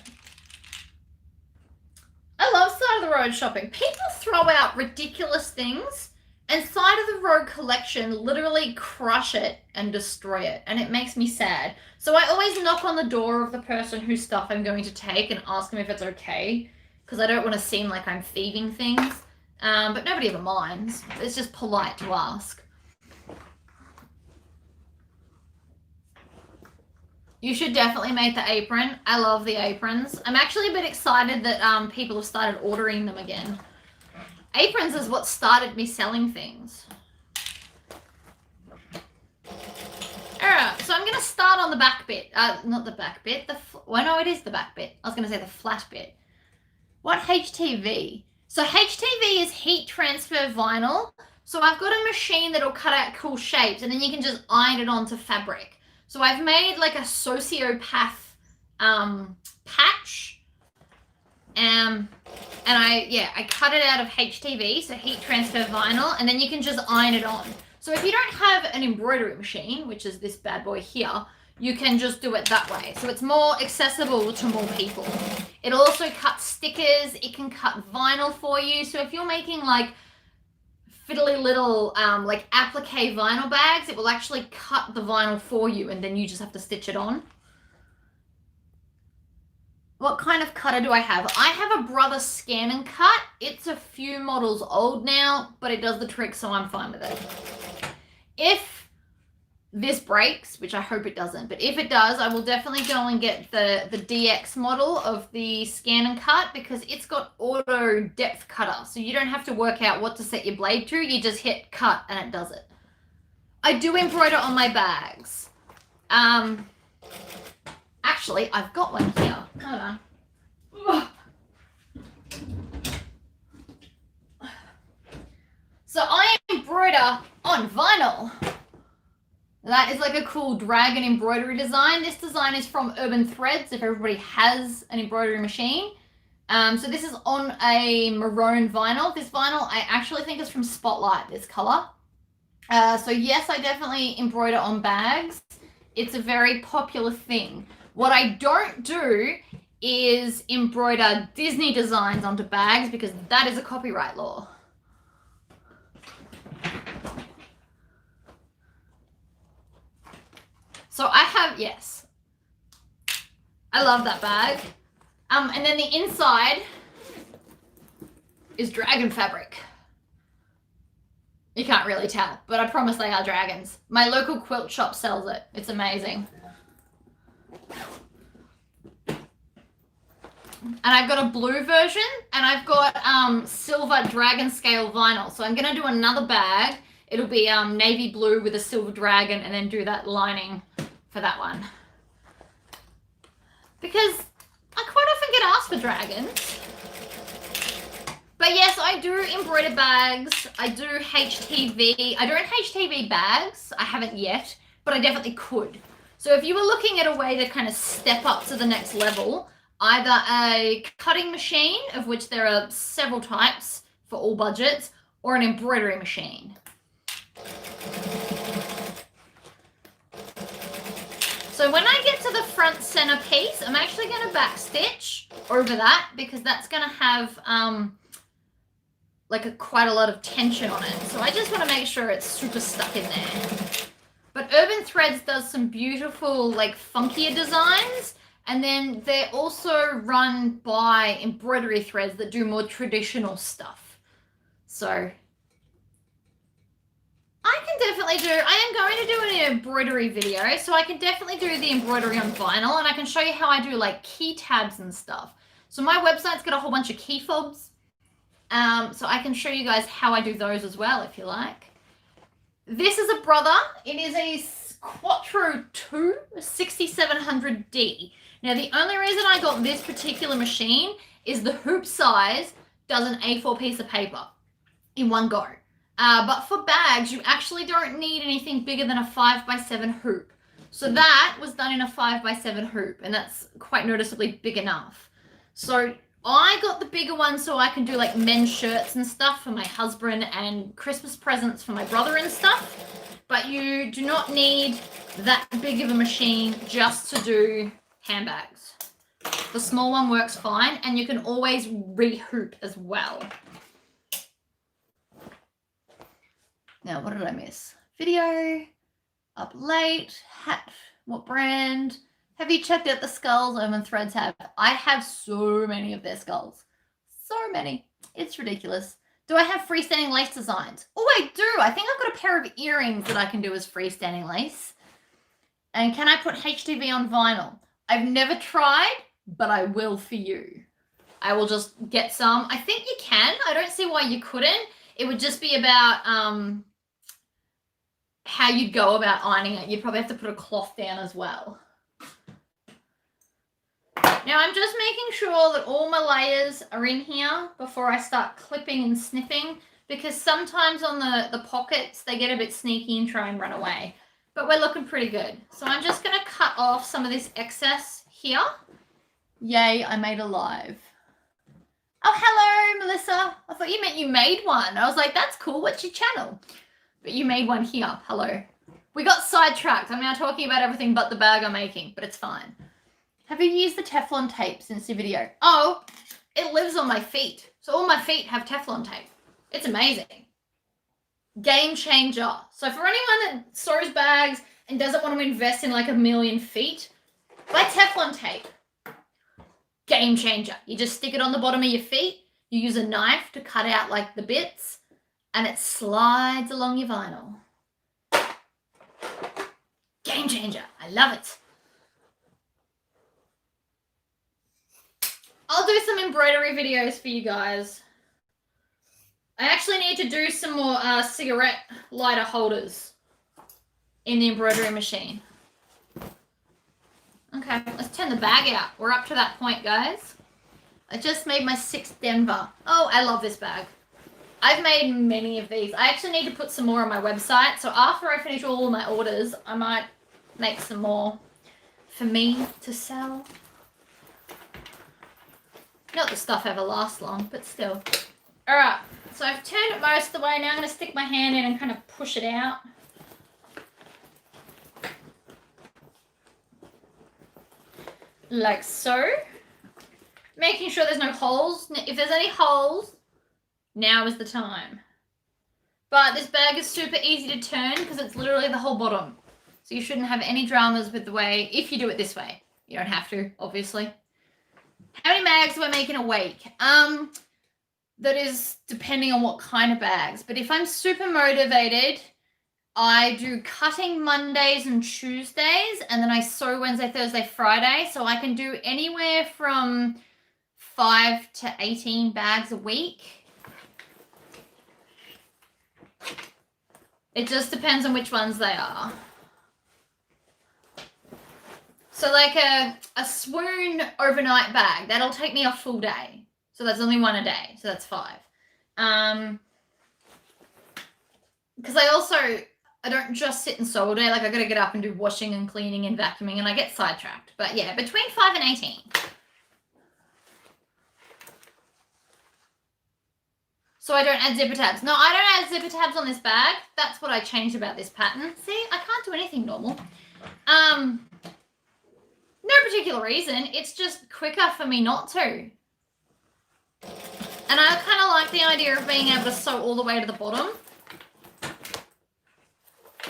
I love side of the road shopping. People throw out ridiculous things, and side of the road collection literally crush it and destroy it, and it makes me sad. So I always knock on the door of the person whose stuff I'm going to take and ask them if it's okay, because I don't want to seem like I'm thieving things. But nobody ever minds. It's just polite to ask. You should definitely make the apron. I love the aprons. I'm actually a bit excited that people have started ordering them again. Aprons is what started me selling things. Alright, so I'm going to start on the back bit. Not the back bit. Well, no, it is the back bit. I was going to say the flat bit. What HTV? So HTV is heat transfer vinyl. So I've got a machine that'll cut out cool shapes and then you can just iron it onto fabric. So I've made like a sociopath patch. And I cut it out of HTV, so heat transfer vinyl, and then you can just iron it on. So if you don't have an embroidery machine, which is this bad boy here, you can just do it that way. So it's more accessible to more people. It'll also cut stickers. It can cut vinyl for you. So if you're making like fiddly little like applique vinyl bags, it will actually cut the vinyl for you and then you just have to stitch it on. What kind of cutter do I have? I have a Brother Scan and Cut. It's a few models old now, but it does the trick, so I'm fine with it. If this breaks, which I hope it doesn't, but if it does, I will definitely go and get the DX model of the Scan and Cut because it's got auto depth cutter, so you don't have to work out what to set your blade to. You just hit cut and it does it. I do embroider on my bags. Actually, I've got one here. Hold on. So I embroider on vinyl. That is like a cool dragon embroidery design. This design is from Urban Threads, if everybody has an embroidery machine. So this is on a maroon vinyl. This vinyl I actually think is from Spotlight, this color. So yes, I definitely embroider on bags. It's a very popular thing. What I don't do is embroider Disney designs onto bags because that is a copyright law. So I have, yes, I love that bag. And then the inside is dragon fabric. You can't really tell, but I promise they are dragons. My local quilt shop sells it. It's amazing. And I've got a blue version and I've got silver dragon scale vinyl. So I'm going to do another bag. It'll be navy blue with a silver dragon and then do that lining for that one. Because I quite often get asked for dragons. But yes, I do embroider bags. I do HTV. I don't HTV bags. I haven't yet, but I definitely could. So if you were looking at a way to kind of step up to the next level, either a cutting machine, of which there are several types for all budgets, or an embroidery machine. So when I get to the front center piece, I'm actually going to back stitch over that because that's going to have like quite a lot of tension on it. So I just want to make sure it's super stuck in there. But Urban Threads does some beautiful, like funkier designs. And then they're also run by embroidery threads that do more traditional stuff. So I can definitely do, I am going to do an embroidery video. So I can definitely do the embroidery on vinyl and I can show you how I do like key tabs and stuff. So my website's got a whole bunch of key fobs. So I can show you guys how I do those as well if you like. This is a Brother. It is a Quattro 2 6700D. Now, the only reason I got this particular machine is the hoop size does an A4 piece of paper in one go. But for bags, you actually don't need anything bigger than a 5x7 hoop. So that was done in a 5x7 hoop, and that's quite noticeably big enough. So I got the bigger one so I can do like men's shirts and stuff for my husband and Christmas presents for my brother and stuff. But you do not need that big of a machine just to do handbags. The small one works fine and you can always re-hoop as well. Now, what did I miss? Video, up late, hat, what brand? Have you checked out the skulls Urban Threads have? I have so many of their skulls. So many. It's ridiculous. Do I have freestanding lace designs? Oh, I do. I think I've got a pair of earrings that I can do as freestanding lace. And can I put HTV on vinyl? I've never tried, but I will for you. I will just get some. I think you can. I don't see why you couldn't. It would just be about how you go about ironing it. You'd probably have to put a cloth down as well. Now I'm just making sure that all my layers are in here before I start clipping and snipping, because sometimes on the pockets, they get a bit sneaky and try and run away. But we're looking pretty good. So I'm just going to cut off some of this excess here. Yay, I made a live. Oh, hello, Melissa. I thought you meant you made one. I was like, that's cool. What's your channel? But you made one here. Hello. We got sidetracked. I'm now talking about everything but the bag I'm making, but it's fine. Have you used the Teflon tape since the video? Oh, it lives on my feet. So all my feet have Teflon tape. It's amazing. Game changer. So for anyone that sews bags and doesn't want to invest in like 1,000,000 feet, buy Teflon tape. Game changer. You just stick it on the bottom of your feet. You use a knife to cut out like the bits, and it slides along your vinyl. Game changer. I love it. I'll do some embroidery videos for you guys. I actually need to do some more cigarette lighter holders in the embroidery machine. Okay, let's turn the bag out. We're up to that point, guys. I just made my 6th Denver. Oh, I love this bag. I've made many of these. I actually need to put some more on my website. So after I finish all of my orders, I might make some more for me to sell. Not that stuff ever lasts long, but still. All right, so I've turned it most of the way. Now I'm going to stick my hand in and kind of push it out. Like so. Making sure there's no holes. If there's any holes, now is the time. But this bag is super easy to turn because it's literally the whole bottom. So you shouldn't have any dramas with the way, if you do it this way. You don't have to, obviously. How many bags am I making a week? That is depending on what kind of bags. But if I'm super motivated, I do cutting Mondays and Tuesdays, and then I sew Wednesday, Thursday, Friday. So I can do anywhere from 5 to 18 bags a week. It just depends on which ones they are. So like a Swoon overnight bag, that'll take me a full day. So that's only one a day. So that's 5. Because I don't just sit and sew all day. Like I got to get up and do washing and cleaning and vacuuming, and I get sidetracked. But yeah, between 5 and 18. So I don't add zipper tabs. No, I don't add zipper tabs on this bag. That's what I changed about this pattern. See, I can't do anything normal. No particular reason. It's just quicker for me not to. And I kind of like the idea of being able to sew all the way to the bottom.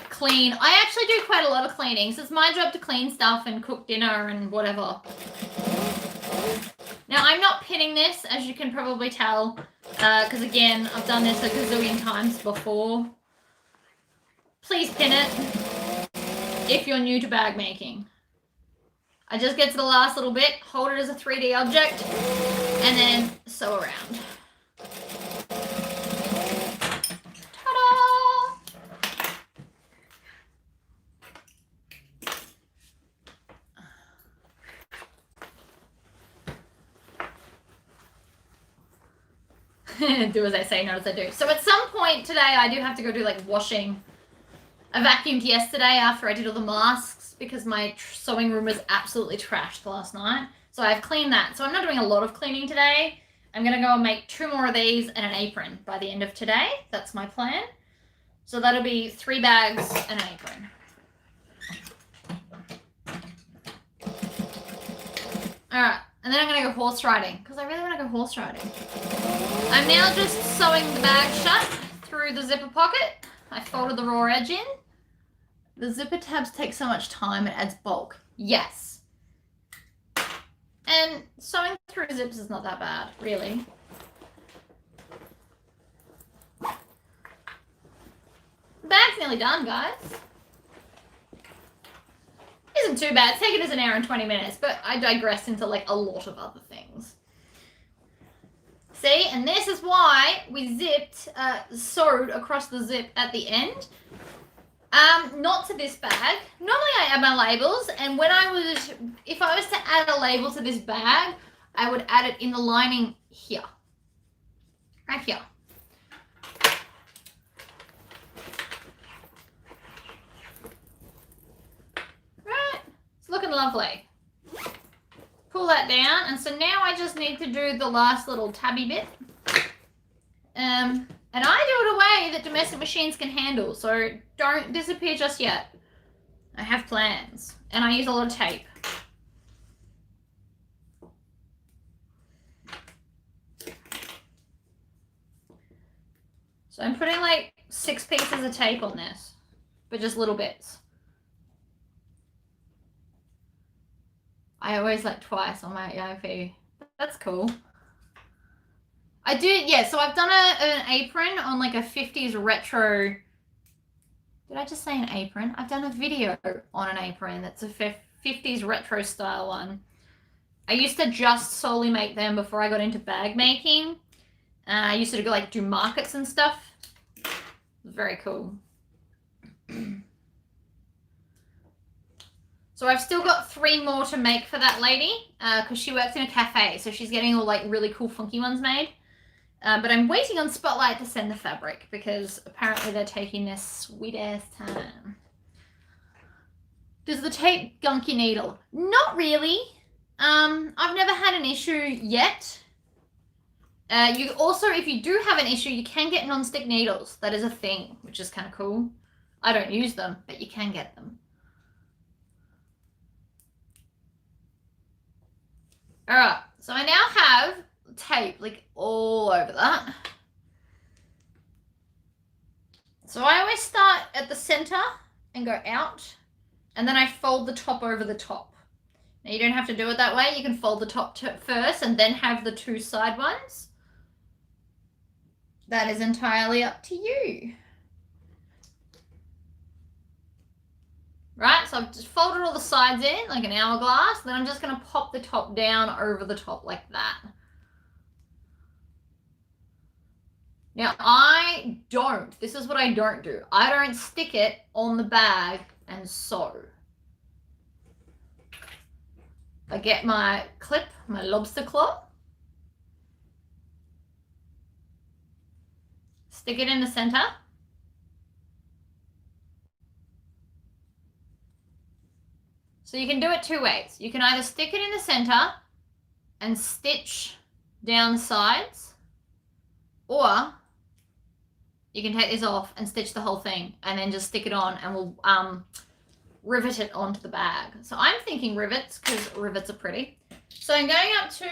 Clean. I actually do quite a lot of cleaning. So it's my job to clean stuff and cook dinner and whatever. Now, I'm not pinning this, as you can probably tell. Because again, I've done this a gazillion times before. Please pin it if you're new to bag making. I just get to the last little bit, hold it as a 3D object, and then sew around. Ta-da! Do as I say, not as I do. So at some point today, I do have to go do like washing. I vacuumed yesterday after I did all the masks because my sewing room was absolutely trashed last night. So I've cleaned that. So I'm not doing a lot of cleaning today. I'm going to go and make 2 more of these and an apron by the end of today. That's my plan. So that'll be 3 bags and an apron. All right. And then I'm going to go horse riding because I really want to go horse riding. I'm now just sewing the bag shut through the zipper pocket. I folded the raw edge in. The zipper tabs take so much time, it adds bulk. Yes. And sewing through zips is not that bad, really. The bag's nearly done, guys. Isn't too bad. It's taken us 1 hour and 20 minutes, but I digressed into like a lot of other things. See, and this is why we sewed across the zip at the end. Not to this bag. Normally I add my labels, and if I was to add a label to this bag, I would add it in the lining here. Right here. Right, it's looking lovely. Pull that down, and so now I just need to do the last little tabby bit. And I do it a way that domestic machines can handle, so don't disappear just yet. I have plans, and I use a lot of tape. So I'm putting like 6 pieces of tape on this, but just little bits. I always like twice on my EIP. That's cool. I do, yeah, so I've done an apron on like a 50s retro. Did I just say an apron? I've done a video on an apron that's a 50s retro style one. I used to just solely make them before I got into bag making. I used to go like do markets and stuff. It was very cool. So I've still got 3 more to make for that lady because she works in a cafe, so she's getting all like really cool funky ones made. But I'm waiting on Spotlight to send the fabric because apparently they're taking their sweet ass time. Does the tape gunk your needle? Not really. I've never had an issue yet. You also, if you do have an issue, you can get non-stick needles. That is a thing, which is kind of cool. I don't use them, but you can get them. All right, so I now have tape like all over that. So I always start at the center and go out, and then I fold the top over the top. Now you don't have to do it that way. You can fold the top first and then have the 2 side ones. That is entirely up to you. Right, so I've just folded all the sides in like an hourglass. Then I'm just going to pop the top down over the top like that. Now this is what I don't do. I don't stick it on the bag and sew. I get my clip, my lobster claw. Stick it in the center. So you can do it 2 ways. You can either stick it in the center and stitch down the sides, or you can take this off and stitch the whole thing and then just stick it on and we'll rivet it onto the bag. So I'm thinking rivets because rivets are pretty. So I'm going up to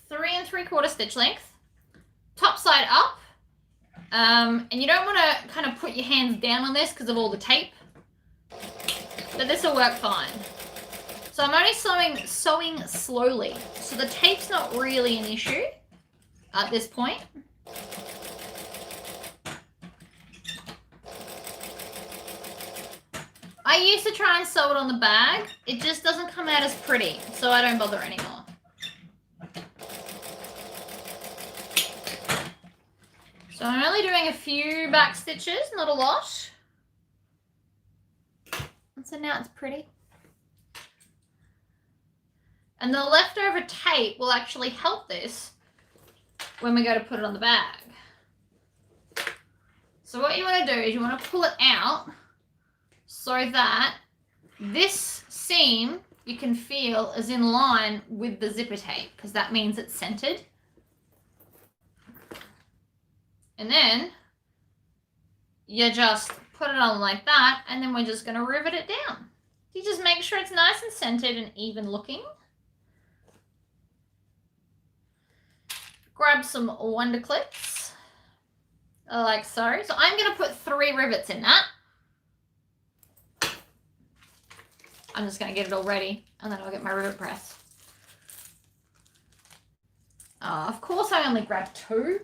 3 3/4 stitch length, top side up. And you don't want to kind of put your hands down on this because of all the tape, but this will work fine. So I'm only sewing slowly. So the tape's not really an issue at this point. I used to try and sew it on the bag. It just doesn't come out as pretty, so I don't bother anymore. So I'm only doing a few back stitches, not a lot. And so now it's pretty. And the leftover tape will actually help this when we go to put it on the bag. So what you want to do is you want to pull it out so that this seam you can feel is in line with the zipper tape, because that means it's centered. And then you just put it on like that, and then we're just going to rivet it down. You just make sure it's nice and centered and even looking. Grab some Wonder Clips, like so. So I'm going to put 3 rivets in that. I'm just going to get it all ready, and then I'll get my rivet press. Of course I only grabbed 2.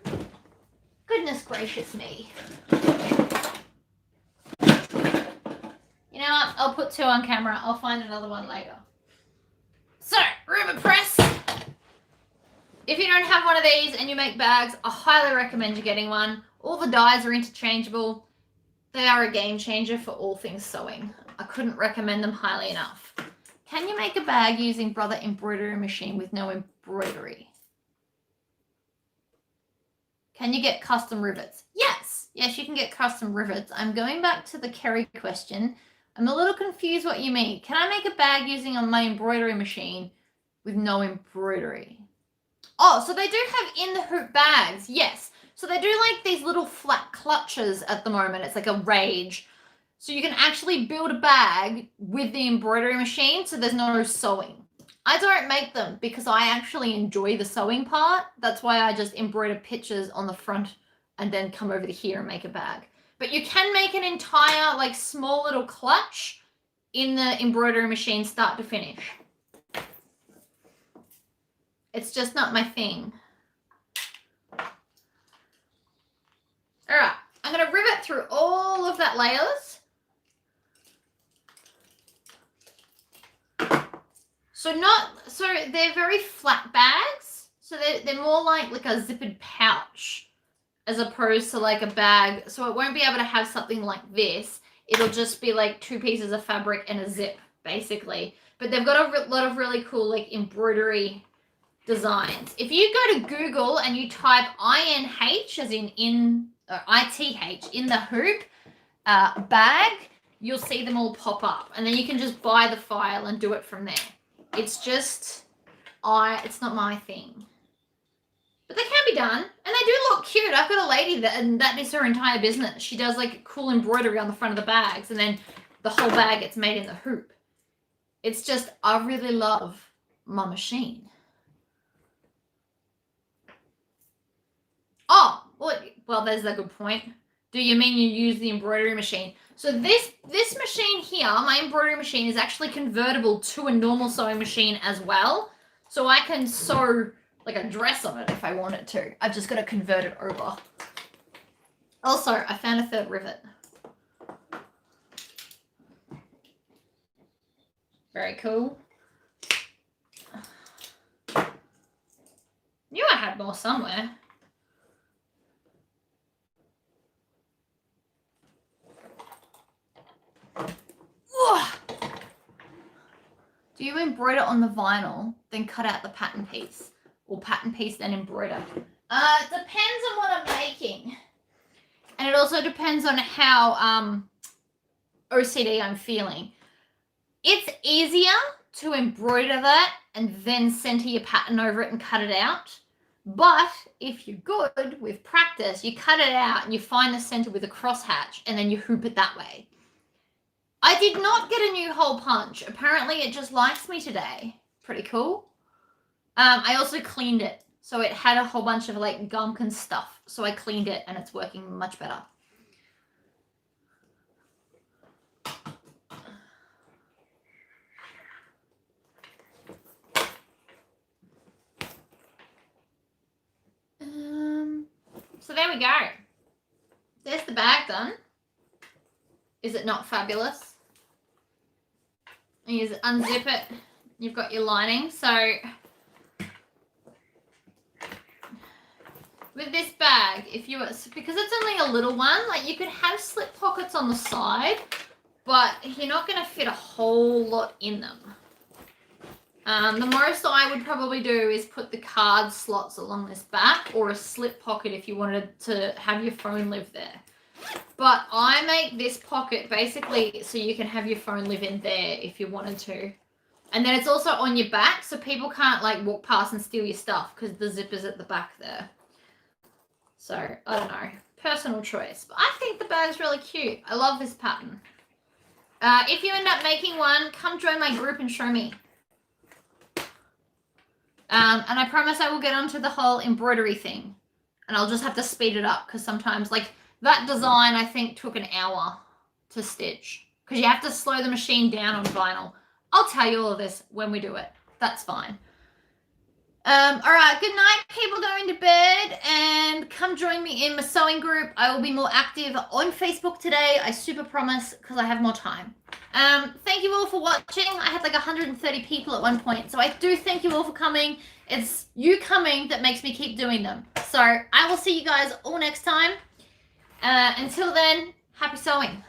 Goodness gracious me. You know what? I'll put 2 on camera. I'll find another one later. So, rivet press. If you don't have one of these and you make bags, I highly recommend you getting one. All the dies are interchangeable. They are a game changer for all things sewing. I couldn't recommend them highly enough. Can you make a bag using Brother embroidery machine with no embroidery? Can you get custom rivets? Yes, you can get custom rivets. I'm going back to the Kerry question. I'm a little confused what you mean. Can I make a bag using my embroidery machine with no embroidery? Oh, so they do have in the hoop bags, yes. So they do like these little flat clutches at the moment. It's like a rage. So you can actually build a bag with the embroidery machine so there's no sewing. I don't make them because I actually enjoy the sewing part. That's why I just embroider pictures on the front and then come over to here and make a bag. But you can make an entire like small little clutch in the embroidery machine start to finish. It's just not my thing. All right, I'm going to rivet through all of that layers. So they're very flat bags. So they're more like a zippered pouch as opposed to like a bag. So it won't be able to have something like this. It'll just be like 2 pieces of fabric and a zip, basically. But they've got a lot of really cool like embroidery designs. If you go to Google and you type INH as in ITH in the hoop bag, you'll see them all pop up. And then you can just buy the file and do it from there. It's just, it's not my thing. But they can be done. And they do look cute. I've got a lady and that is her entire business. She does like cool embroidery on the front of the bags. And then the whole bag gets made in the hoop. It's just, I really love my machine. Oh, well, there's a good point. Do you mean you use the embroidery machine? So this machine here, my embroidery machine, is actually convertible to a normal sewing machine as well. So I can sew like a dress on it if I wanted to. I've just got to convert it over. Also, I found a third rivet. Very cool. Knew I had more somewhere. Do you embroider on the vinyl, then cut out the pattern piece? Or pattern piece, then embroider? It depends on what I'm making. And it also depends on how OCD I'm feeling. It's easier to embroider that and then center your pattern over it and cut it out. But if you're good with practice, you cut it out and you find the center with a crosshatch and then you hoop it that way. I did not get a new hole punch. Apparently it just likes me today. Pretty cool. I also cleaned it. So it had a whole bunch of like gunk and stuff. So I cleaned it and it's working much better. So there we go. There's the bag done. Is it not fabulous? And you just unzip it. You've got your lining. So with this bag, because it's only a little one, like you could have slip pockets on the side, but you're not going to fit a whole lot in them. The most I would probably do is put the card slots along this back or a slip pocket if you wanted to have your phone live there. But I make this pocket basically so you can have your phone live in there if you wanted to. And then it's also on your back so people can't like walk past and steal your stuff because the zipper's at the back there. So, I don't know. Personal choice. But I think the bag's really cute. I love this pattern. If you end up making one, come join my group and show me. And I promise I will get onto the whole embroidery thing. And I'll just have to speed it up because sometimes, like, that design I think took an hour to stitch. Because you have to slow the machine down on vinyl. I'll tell you all of this when we do it. That's fine. All right, good night, people going to bed, and come join me in my sewing group. I will be more active on Facebook today, I super promise, because I have more time. Thank you all for watching. I had like 130 people at one point, so I do thank you all for coming. It's you coming that makes me keep doing them. So I will see you guys all next time. Until then, Happy sewing.